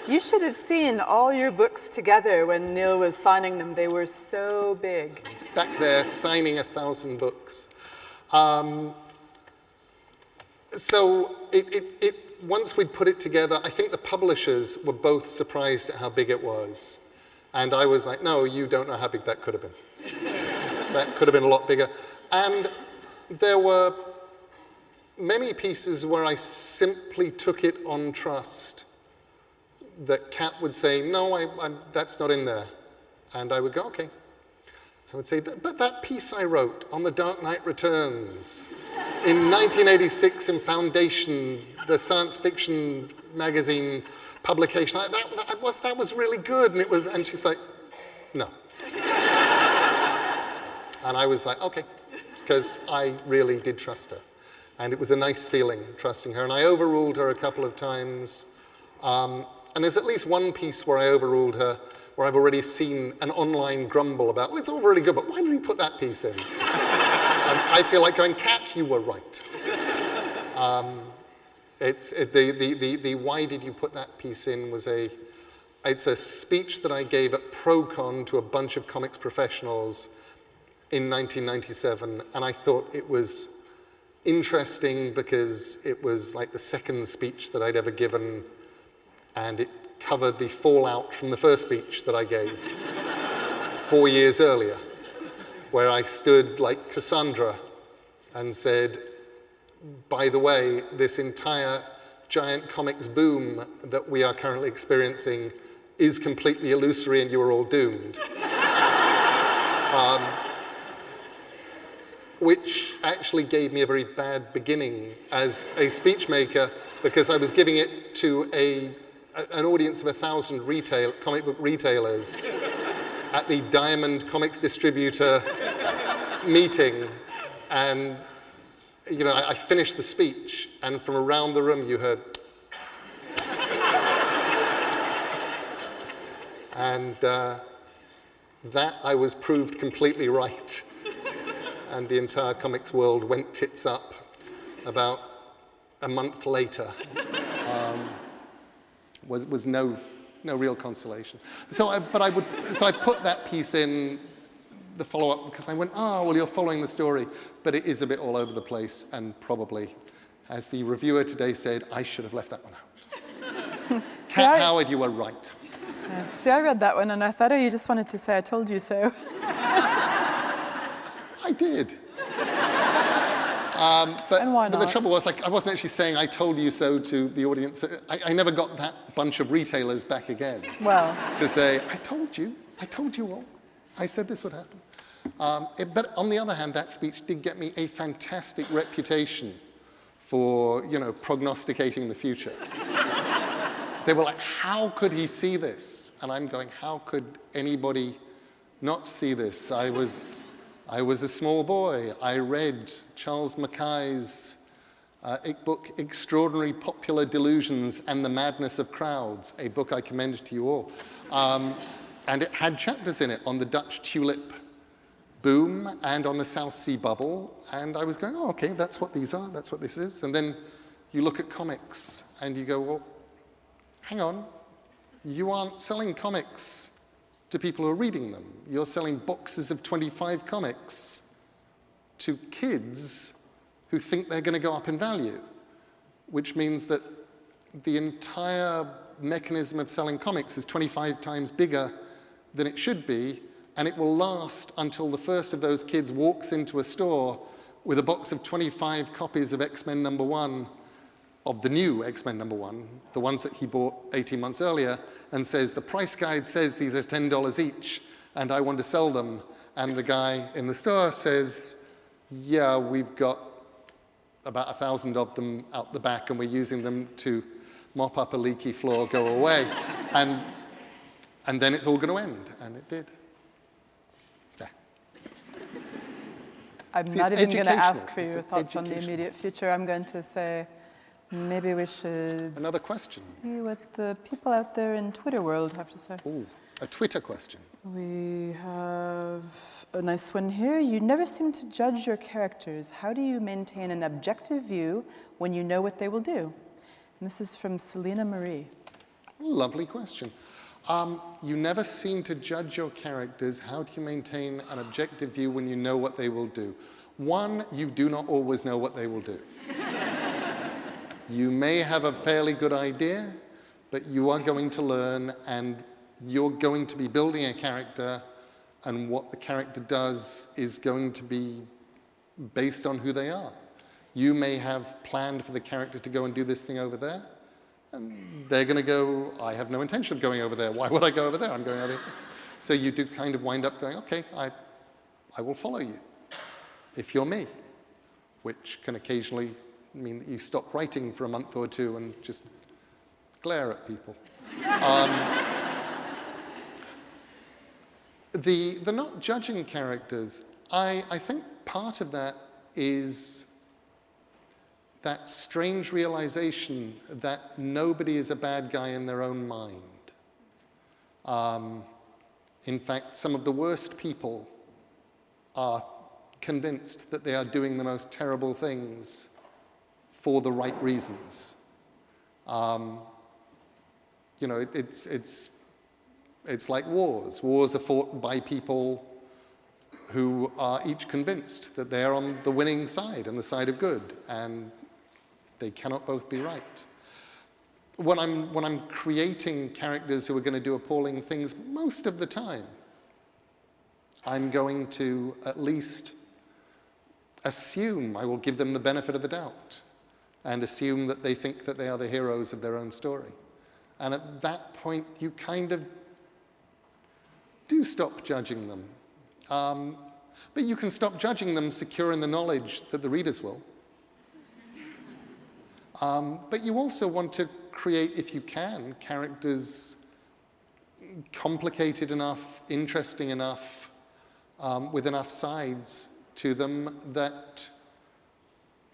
Speaker 4: You should have seen all your books together when Neil was signing them. They were so big.
Speaker 1: He's back there signing 1,000 books. So once we'd put it together, I think the publishers were both surprised at how big it was. And I was like, no, you don't know how big that could have been. That could have been a lot bigger. And there were many pieces where I simply took it on trust. That Kat would say, no, that's not in there. And I would go, okay. I would say, but that piece I wrote on The Dark Knight Returns in 1986 in Foundation, the science fiction magazine publication, that was really good. And she's like, no. And I was like, okay, because I really did trust her. And it was a nice feeling, trusting her. And I overruled her a couple of times. And there's at least one piece where I overruled her, where I've already seen an online grumble about, well, it's all really good, but why did you put that piece in? And I feel like going, Kat, you were right. The why did you put that piece in was it's a speech that I gave at ProCon to a bunch of comics professionals in 1997, and I thought it was interesting because it was like the second speech that I'd ever given, and it covered the fallout from the first speech that I gave 4 years earlier, where I stood like Cassandra and said, by the way, this entire giant comics boom that we are currently experiencing is completely illusory and you are all doomed. Which actually gave me a very bad beginning as a speech maker, because I was giving it to an audience of 1,000 comic book retailers at the Diamond Comics Distributor meeting. And, you know, I finished the speech, and from around the room you heard. And that I was proved completely right. And the entire comics world went tits up about a month later. Was no real consolation. So I put that piece in the follow-up because I went, well, you're following the story, but it is a bit all over the place, and probably, as the reviewer today said, I should have left that one out. Kat Howard, you were right.
Speaker 4: See, I read that one and I thought, you just wanted to say I told you so.
Speaker 1: I did.
Speaker 4: And why not?
Speaker 1: But the trouble was, I wasn't actually saying I told you so to the audience. I never got that bunch of retailers back again.
Speaker 4: Well.
Speaker 1: To say, I told you all. I said this would happen. But on the other hand, that speech did get me a fantastic reputation for, prognosticating the future. They were like, how could he see this? And I'm going, how could anybody not see this? I was a small boy. I read Charles Mackay's book, Extraordinary Popular Delusions and the Madness of Crowds, a book I commend to you all. And it had chapters in it on the Dutch tulip boom and on the South Sea bubble. And I was going, okay, that's what these are, that's what this is. And then you look at comics and you go, well, hang on, you aren't selling comics to people who are reading them. You're selling boxes of 25 comics to kids who think they're going to go up in value, which means that the entire mechanism of selling comics is 25 times bigger than it should be, and it will last until the first of those kids walks into a store with a box of 25 copies of X-Men #1, of the new X-Men #1, the ones that he bought 18 months earlier, and says, the price guide says these are $10 each, and I want to sell them. And the guy in the store says, yeah, we've got about 1,000 of them out the back, and we're using them to mop up a leaky floor, go away. And then it's all going to end, and it did. There.
Speaker 4: I'm not even going to ask for your thoughts on the immediate future. I'm going to say, maybe we should
Speaker 1: Another question.
Speaker 4: see what the people out there in Twitter world have to say.
Speaker 1: Ooh, a Twitter question.
Speaker 4: We have a nice one here. You never seem to judge your characters. How do you maintain an objective view when you know what they will do? And this is from Selena Marie.
Speaker 1: Lovely question. You never seem to judge your characters. How do you maintain an objective view when you know what they will do? One, you do not always know what they will do. You may have a fairly good idea, but you are going to learn, and you're going to be building a character, and what the character does is going to be based on who they are. You may have planned for the character to go and do this thing over there, and they're going to go, I have no intention of going over there. Why would I go over there? I'm going over here. So you do kind of wind up going, okay, I will follow you, if you're me, which can occasionally mean that you stop writing for a month or two and just glare at people. The not judging characters, I think part of that is that strange realization that nobody is a bad guy in their own mind. In fact, some of the worst people are convinced that they are doing the most terrible things for the right reasons. You know, it's like wars. Wars are fought by people who are each convinced that they're on the winning side and the side of good, and they cannot both be right. When I'm creating characters who are going to do appalling things, most of the time, I'm going to at least assume, I will give them the benefit of the doubt, and assume that they think that they are the heroes of their own story. And at that point, you kind of do stop judging them. But you can stop judging them secure in the knowledge that the readers will. But you also want to create, if you can, characters complicated enough, interesting enough, with enough sides to them that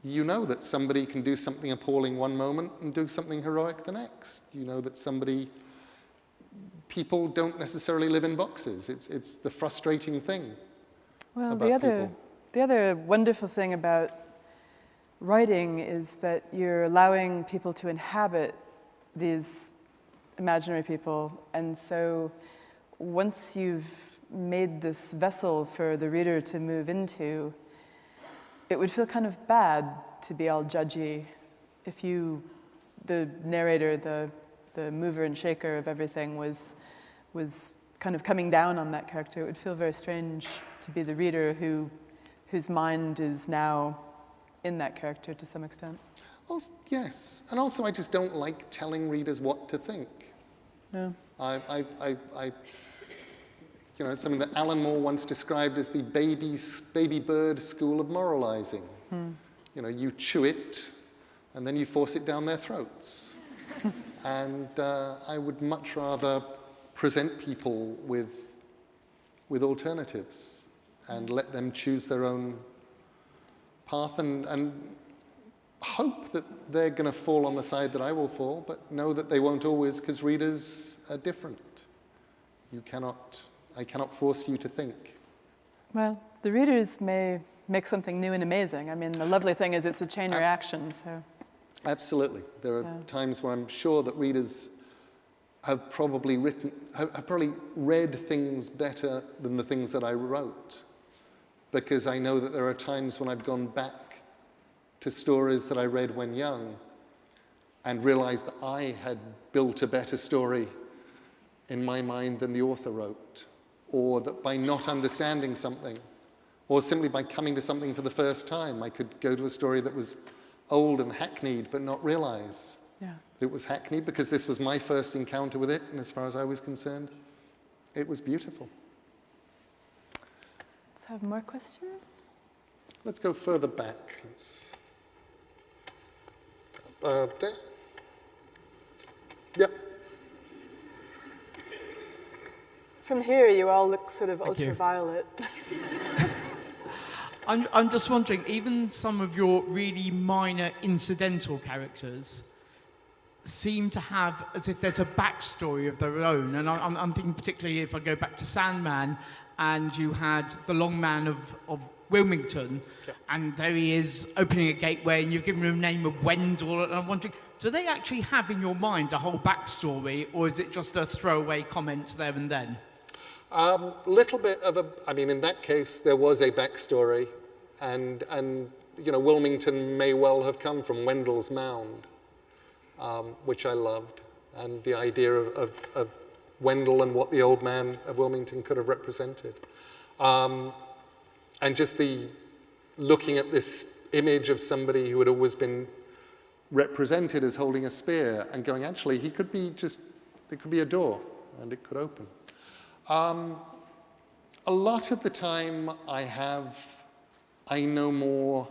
Speaker 1: you know that somebody can do something appalling one moment and do something heroic the next. You know that people don't necessarily live in boxes. It's the frustrating thing.
Speaker 4: Well, the other wonderful thing about writing is that you're allowing people to inhabit these imaginary people. And so once you've made this vessel for the reader to move into, it would feel kind of bad to be all judgy if you, the narrator, the mover and shaker of everything, was kind of coming down on that character. It would feel very strange to be the reader whose mind is now in that character to some extent.
Speaker 1: Also, yes, and also I just don't like telling readers what to think.
Speaker 4: No.
Speaker 1: You know, it's something that Alan Moore once described as the baby bird school of moralizing. You know, you chew it, and then you force it down their throats. And I would much rather present people with alternatives and let them choose their own path and hope that they're going to fall on the side that I will fall, but know that they won't always, because readers are different. I cannot force you to think.
Speaker 4: Well, the readers may make something new and amazing. I mean, the lovely thing is it's a chain reaction, so.
Speaker 1: Absolutely. There are times where I'm sure that readers have probably read things better than the things that I wrote, because I know that there are times when I've gone back to stories that I read when young and realized that I had built a better story in my mind than the author wrote, or that by not understanding something, or simply by coming to something for the first time, I could go to a story that was old and hackneyed but not realize it was hackneyed, because this was my first encounter with it, and as far as I was concerned, it was beautiful.
Speaker 4: Let's have more questions.
Speaker 1: Let's go further back. There. Yep.
Speaker 4: From here, you all look sort of ultraviolet.
Speaker 6: I'm just wondering, even some of your really minor incidental characters seem to have as if there's a backstory of their own. And I'm thinking particularly if I go back to Sandman, and you had the Long Man of Wilmington, and there he is opening a gateway, and you've given him the name of Wendell, and I'm wondering, do they actually have in your mind a whole backstory, or is it just a throwaway comment there and then?
Speaker 1: Little bit of a, I mean, in that case, there was a backstory, and you know, Wilmington may well have come from Wendell's Mound, which I loved, and the idea of Wendell and what the old man of Wilmington could have represented. And just the looking at this image of somebody who had always been represented as holding a spear and going, actually, he could be just, it could be a door and it could open. A lot of the time I know more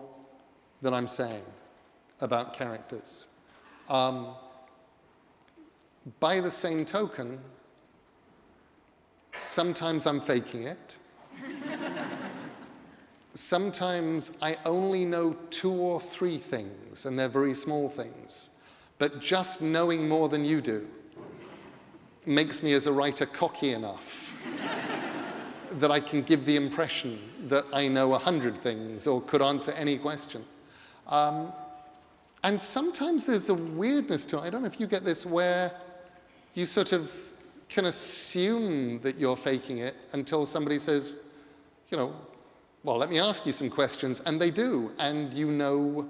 Speaker 1: than I'm saying about characters. By the same token, sometimes I'm faking it. Sometimes I only know 2 or 3 things, and they're very small things. But just knowing more than you do makes me as a writer cocky enough that I can give the impression that I know 100 things or could answer any question. And sometimes there's a weirdness to it. I don't know if you get this, where you sort of can assume that you're faking it until somebody says, you know, well, let me ask you some questions, and they do, and you know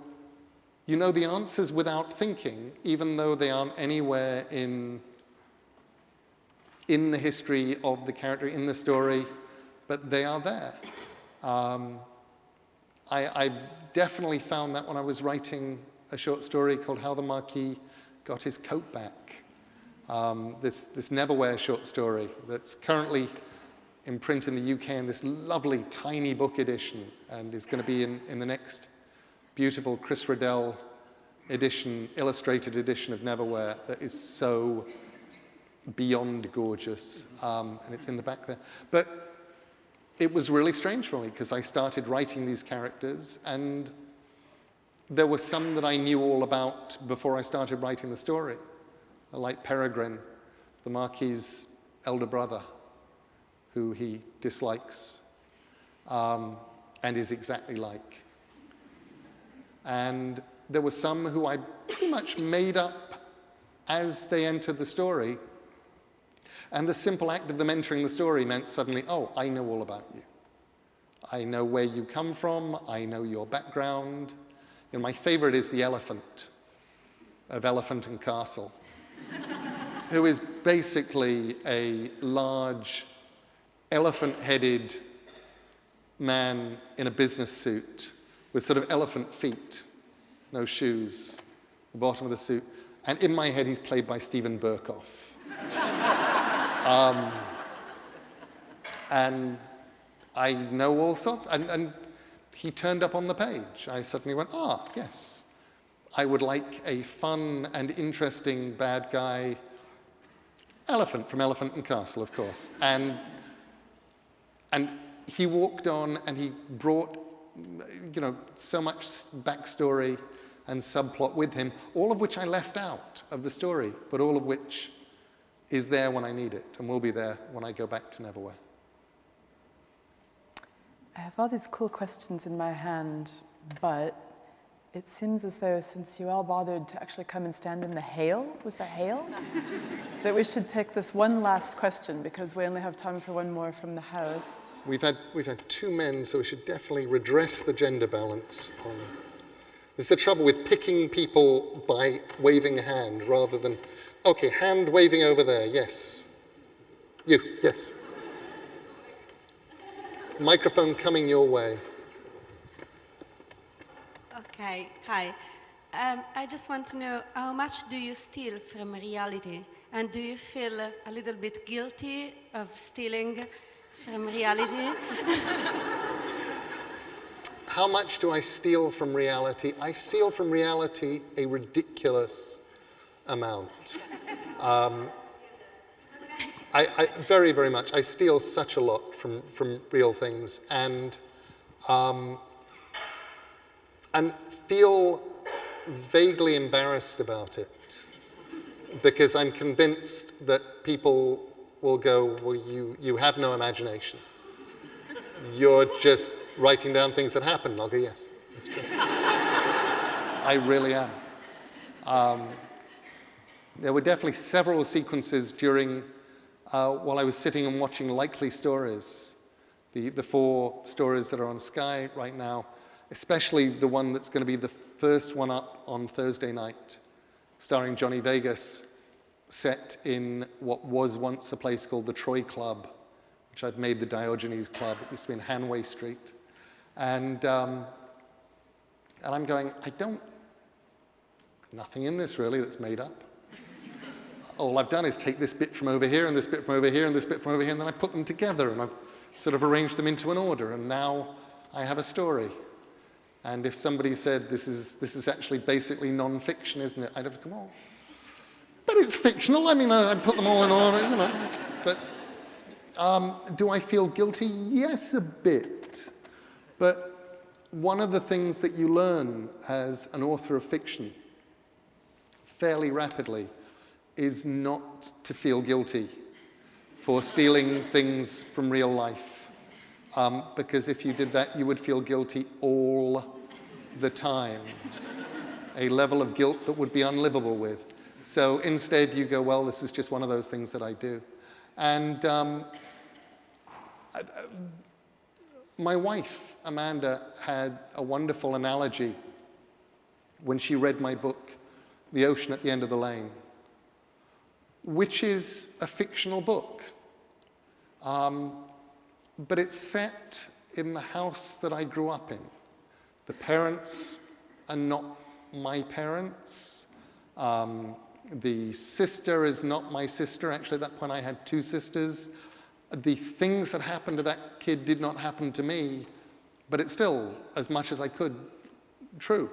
Speaker 1: the answers without thinking, even though they aren't anywhere in the history of the character, in the story, but they are there. I definitely found that when I was writing a short story called How the Marquis Got His Coat Back. This Neverwhere short story that's currently in print in the UK in this lovely tiny book edition, and is going to be in the next beautiful Chris Riddell edition, illustrated edition of Neverwhere, that is so beyond gorgeous, and it's in the back there. But it was really strange for me, because I started writing these characters, and there were some that I knew all about before I started writing the story, like Peregrine, the Marquis's elder brother, who he dislikes and is exactly like. And there were some who I pretty much made up as they entered the story. And the simple act of them entering the story meant suddenly, oh, I know all about you. I know where you come from. I know your background. You know, my favorite is the elephant of Elephant and Castle, who is basically a large elephant-headed man in a business suit with sort of elephant feet, no shoes, the bottom of the suit. And in my head, he's played by Stephen Burkoff. And I know all sorts, and he turned up on the page. I suddenly went, yes, I would like a fun and interesting bad guy, elephant from Elephant and Castle, of course. And he walked on, and he brought, you know, so much backstory and subplot with him, all of which I left out of the story, but all of which is there when I need it, and will be there when I go back to Neverwhere.
Speaker 4: I have all these cool questions in my hand, but it seems as though, since you all bothered to actually come and stand in the hail, was that hail? That we should take this one last question, because we only have time for one more from the house.
Speaker 1: We've had 2 men, so we should definitely redress the gender balance. It's the trouble with picking people by waving a hand rather than, okay, hand waving over there, yes. You, yes. Microphone coming your way.
Speaker 7: Okay, hi. I just want to know, how much do you steal from reality? And do you feel a little bit guilty of stealing from reality?
Speaker 1: How much do I steal from reality? I steal from reality a ridiculous amount. I very, very much. I steal such a lot from real things, and feel vaguely embarrassed about it. because I'm convinced that people will go, well, you have no imagination. You're just writing down things that happened. And I'll go, yes, that's true. I really am. There were definitely several sequences during, while I was sitting and watching Likely Stories, the 4 stories that are on Sky right now, especially the one that's going to be the first one up on Thursday night, starring Johnny Vegas, set in what was once a place called the Troy Club, which I've made the Diogenes Club. It used to be in Hanway Street. And I'm going, nothing in this really that's made up. All I've done is take this bit from over here, and this bit from over here, and this bit from over here, and then I put them together, and I've sort of arranged them into an order, and now I have a story. And if somebody said, this is actually basically non-fiction, isn't it? I'd have to come on. But it's fictional. I mean, I put them all in order, you know. But do I feel guilty? Yes, a bit. But one of the things that you learn as an author of fiction fairly rapidly is not to feel guilty for stealing things from real life. Because if you did that, you would feel guilty all the time. A level of guilt that would be unlivable with. So instead you go, well, this is just one of those things that I do. And my wife, Amanda, had a wonderful analogy when she read my book, The Ocean at the End of the Lane, which is a fictional book. But it's set in the house that I grew up in. The parents are not my parents. The sister is not my sister. Actually, at that point, I had 2 sisters. The things that happened to that kid did not happen to me, but it's still, as much as I could, true.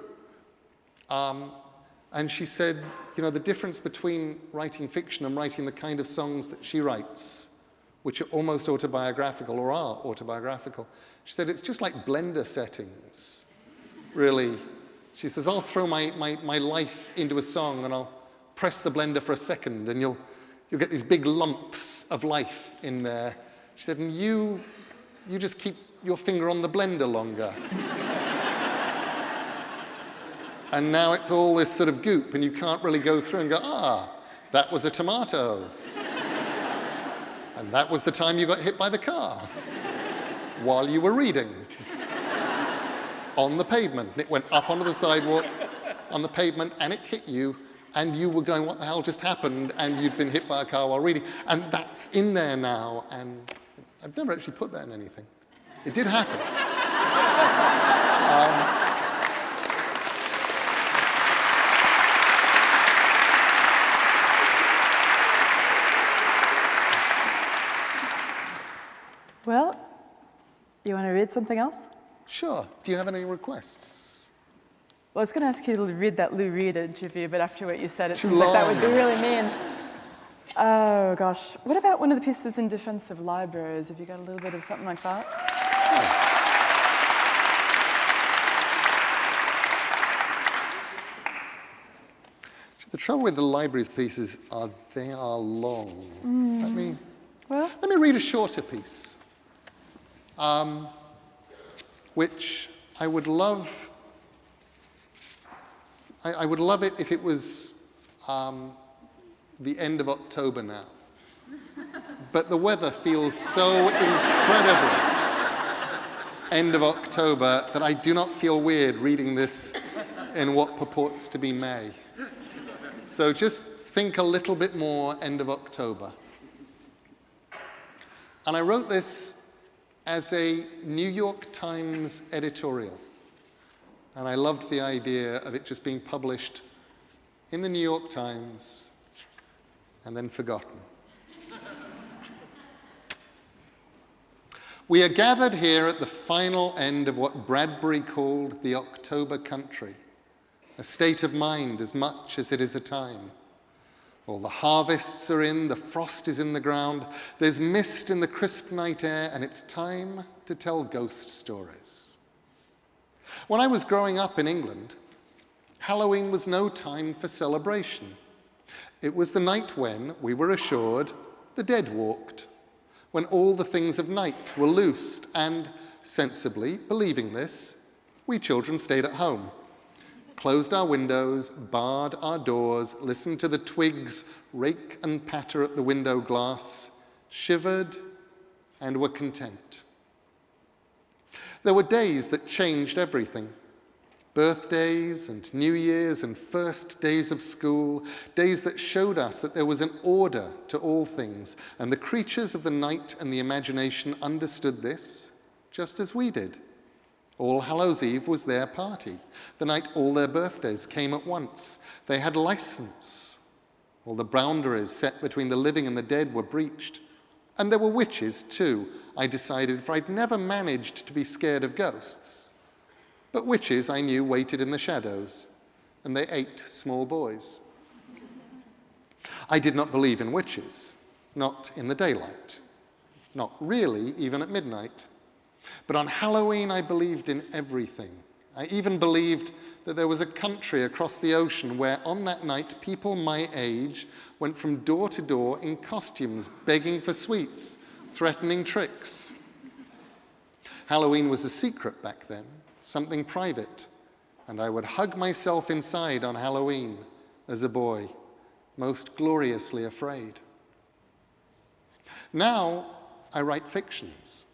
Speaker 1: And she said, you know, the difference between writing fiction and writing the kind of songs that she writes, which are almost autobiographical or are autobiographical, she said, it's just like Blender settings, really. She says, I'll throw my life into a song and I'll press the blender for a second and you'll get these big lumps of life in there. She said, and you just keep your finger on the blender longer. And now it's all this sort of goop and you can't really go through and go, that was a tomato. And that was the time you got hit by the car while you were reading on the pavement. And it went up onto the sidewalk on the pavement and it hit you and you were going, what the hell just happened? And you'd been hit by a car while reading. And that's in there now. And I've never actually put that in anything. It did happen.
Speaker 4: Well, you want to read something else?
Speaker 1: Sure. Do you have any requests?
Speaker 4: Well, I was going to ask you to read that Lou Reed interview, but after what you said, it
Speaker 1: Too
Speaker 4: seems like that
Speaker 1: long.
Speaker 4: would be really mean. Oh, gosh. What about one of the pieces in defense of libraries? Have you got a little bit of something like that?
Speaker 1: The trouble with the libraries pieces are they are long. Let me read a shorter piece, which I would love. I would love it if it was the end of October now. But the weather feels so incredibly end of October that I do not feel weird reading this in what purports to be May. So just think a little bit more end of October. And I wrote this as a New York Times editorial. And I loved the idea of it just being published in the New York Times and then forgotten. We are gathered here at the final end of what Bradbury called the October country, a state of mind as much as it is a time. All the harvests are in, the frost is in the ground, there's mist in the crisp night air, and it's time to tell ghost stories. When I was growing up in England, Halloween was no time for celebration. It was the night when, we were assured, the dead walked, when all the things of night were loosed, and, sensibly, believing this, we children stayed at home, closed our windows, barred our doors, listened to the twigs rake and patter at the window glass, shivered, and were content. There were days that changed everything. Birthdays and New Year's and first days of school, days that showed us that there was an order to all things, and the creatures of the night and the imagination understood this, just as we did. All Hallows Eve was their party, the night all their birthdays came at once. They had license. All the boundaries set between the living and the dead were breached. And there were witches, too, I decided, for I'd never managed to be scared of ghosts. But witches, I knew, waited in the shadows, and they ate small boys. I did not believe in witches, not in the daylight, not really even at midnight. But on Halloween, I believed in everything. I even believed that there was a country across the ocean where on that night, people my age went from door to door in costumes, begging for sweets, threatening tricks. Halloween was a secret back then, something private, and I would hug myself inside on Halloween as a boy, most gloriously afraid. Now, I write fictions.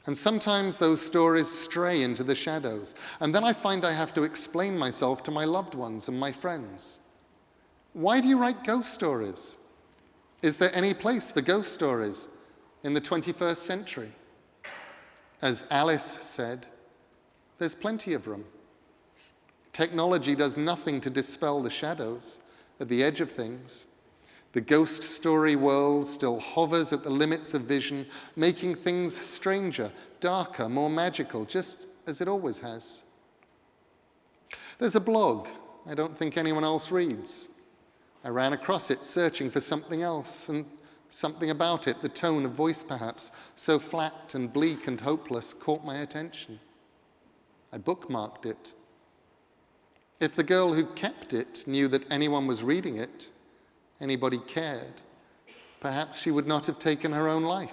Speaker 1: And sometimes those stories stray into the shadows, and then I find I have to explain myself to my loved ones and my friends. Why do you write ghost stories? Is there any place for ghost stories in the 21st century? As Alice said, there's plenty of room. Technology does nothing to dispel the shadows at the edge of things. The ghost story world still hovers at the limits of vision, making things stranger, darker, more magical, just as it always has. There's a blog I don't think anyone else reads. I ran across it searching for something else, and something about it, the tone of voice perhaps, so flat and bleak and hopeless, caught my attention. I bookmarked it. If the girl who kept it knew that anyone was reading it, anybody cared, perhaps she would not have taken her own life.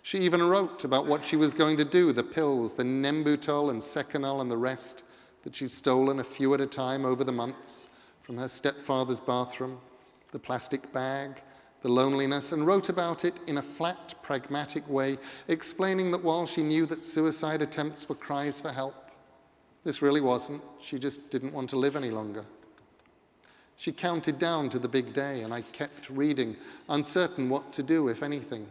Speaker 1: She even wrote about what she was going to do, the pills, the Nembutal and Seconal and the rest that she'd stolen a few at a time over the months from her stepfather's bathroom, the plastic bag, the loneliness, and wrote about it in a flat, pragmatic way, explaining that while she knew that suicide attempts were cries for help, this really wasn't. She just didn't want to live any longer. She counted down to the big day, and I kept reading, uncertain what to do, if anything.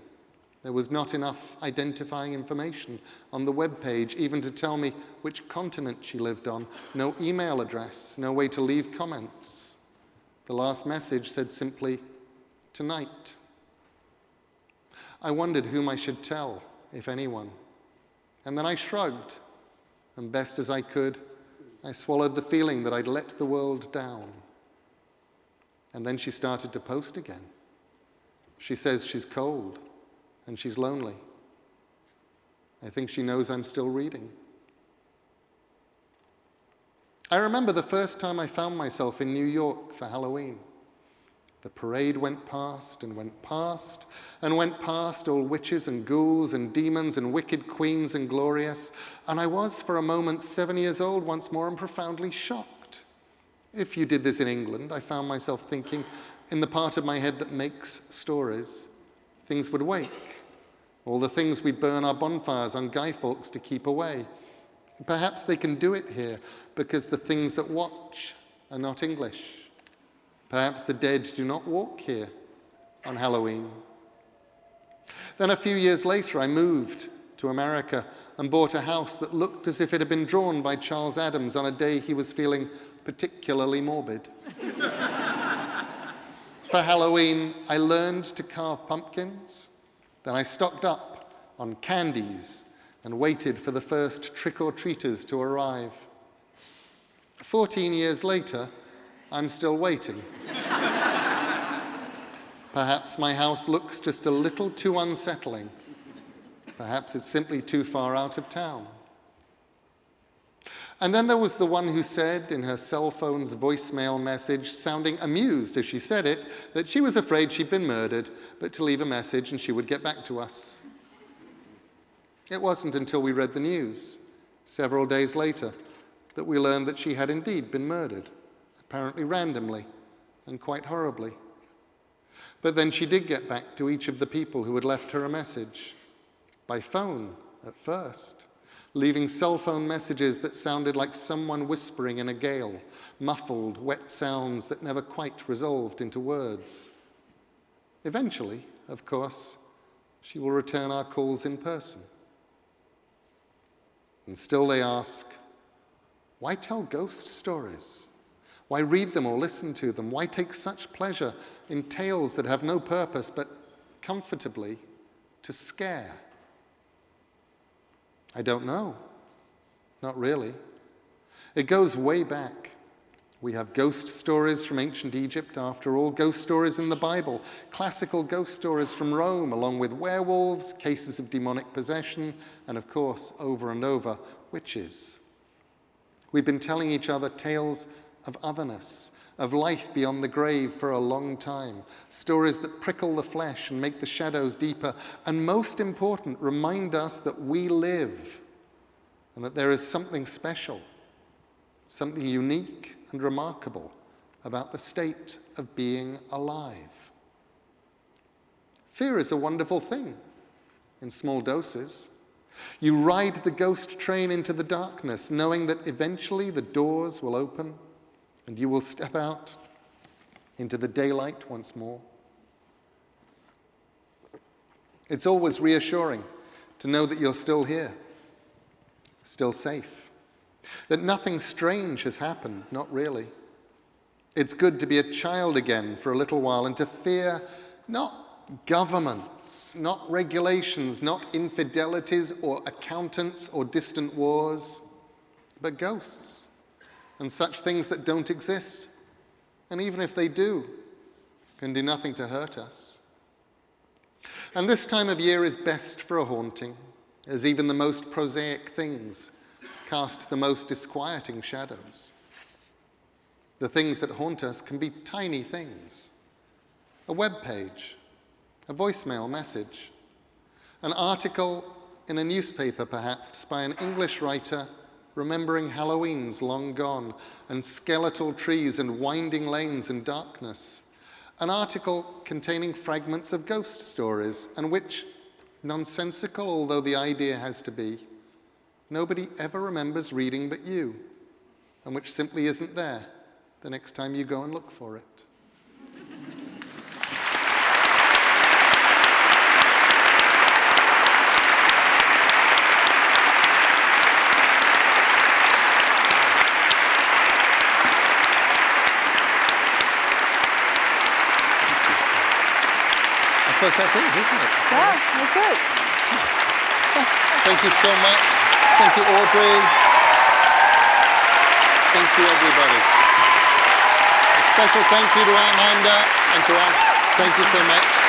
Speaker 1: There was not enough identifying information on the webpage, even to tell me which continent she lived on. No email address, no way to leave comments. The last message said simply, "Tonight." I wondered whom I should tell, if anyone. And then I shrugged, and best as I could, I swallowed the feeling that I'd let the world down. And then she started to post again. She says she's cold and she's lonely. I think she knows I'm still reading. I remember the first time I found myself in New York for Halloween. The parade went past and went past and went past, all witches and ghouls and demons and wicked queens and glorious, and I was for a moment 7 years old once more and profoundly shocked. If you did this in England, I found myself thinking, in the part of my head that makes stories, things would wake. All the things we burn our bonfires on Guy Fawkes to keep away. Perhaps they can do it here because the things that watch are not English. Perhaps the dead do not walk here on Halloween. Then a few years later, I moved to America and bought a house that looked as if it had been drawn by Charles Addams on a day he was feeling particularly morbid. For Halloween, I learned to carve pumpkins. Then I stocked up on candies and waited for the first trick-or-treaters to arrive. 14 years later, I'm still waiting. Perhaps my house looks just a little too unsettling. Perhaps it's simply too far out of town. And then there was the one who said in her cell phone's voicemail message, sounding amused as she said it, that she was afraid she'd been murdered, but to leave a message and she would get back to us. It wasn't until we read the news, several days later, that we learned that she had indeed been murdered, apparently randomly and quite horribly. But then she did get back to each of the people who had left her a message, by phone at first, leaving cell phone messages that sounded like someone whispering in a gale, muffled, wet sounds that never quite resolved into words. Eventually, of course, she will return our calls in person. And still they ask, why tell ghost stories? Why read them or listen to them? Why take such pleasure in tales that have no purpose but comfortably to scare? I don't know. Not really. It goes way back. We have ghost stories from ancient Egypt, after all, ghost stories in the Bible, classical ghost stories from Rome, along with werewolves, cases of demonic possession, and of course, over and over, witches. We've been telling each other tales of otherness, of life beyond the grave for a long time, stories that prickle the flesh and make the shadows deeper, and most important, remind us that we live and that there is something special, something unique and remarkable about the state of being alive. Fear is a wonderful thing in small doses. You ride the ghost train into the darkness, knowing that eventually the doors will open and you will step out into the daylight once more. It's always reassuring to know that you're still here, still safe, that nothing strange has happened, not really. It's good to be a child again for a little while and to fear not governments, not regulations, not infidelities or accountants or distant wars, but ghosts and such things that don't exist, and even if they do, can do nothing to hurt us. And this time of year is best for a haunting, as even the most prosaic things cast the most disquieting shadows. The things that haunt us can be tiny things. A web page, a voicemail message, an article in a newspaper perhaps by an English writer remembering Halloween's long gone and skeletal trees and winding lanes and darkness. An article containing fragments of ghost stories and which, nonsensical although the idea has to be, nobody ever remembers reading but you, and which simply isn't there the next time you go and look for it. I suppose that's it, isn't it?
Speaker 4: Yes, that's it.
Speaker 1: Thank you so much. Thank you, Audrey. Thank you, everybody. A special thank you to Amanda and to Ash. Thank you so much.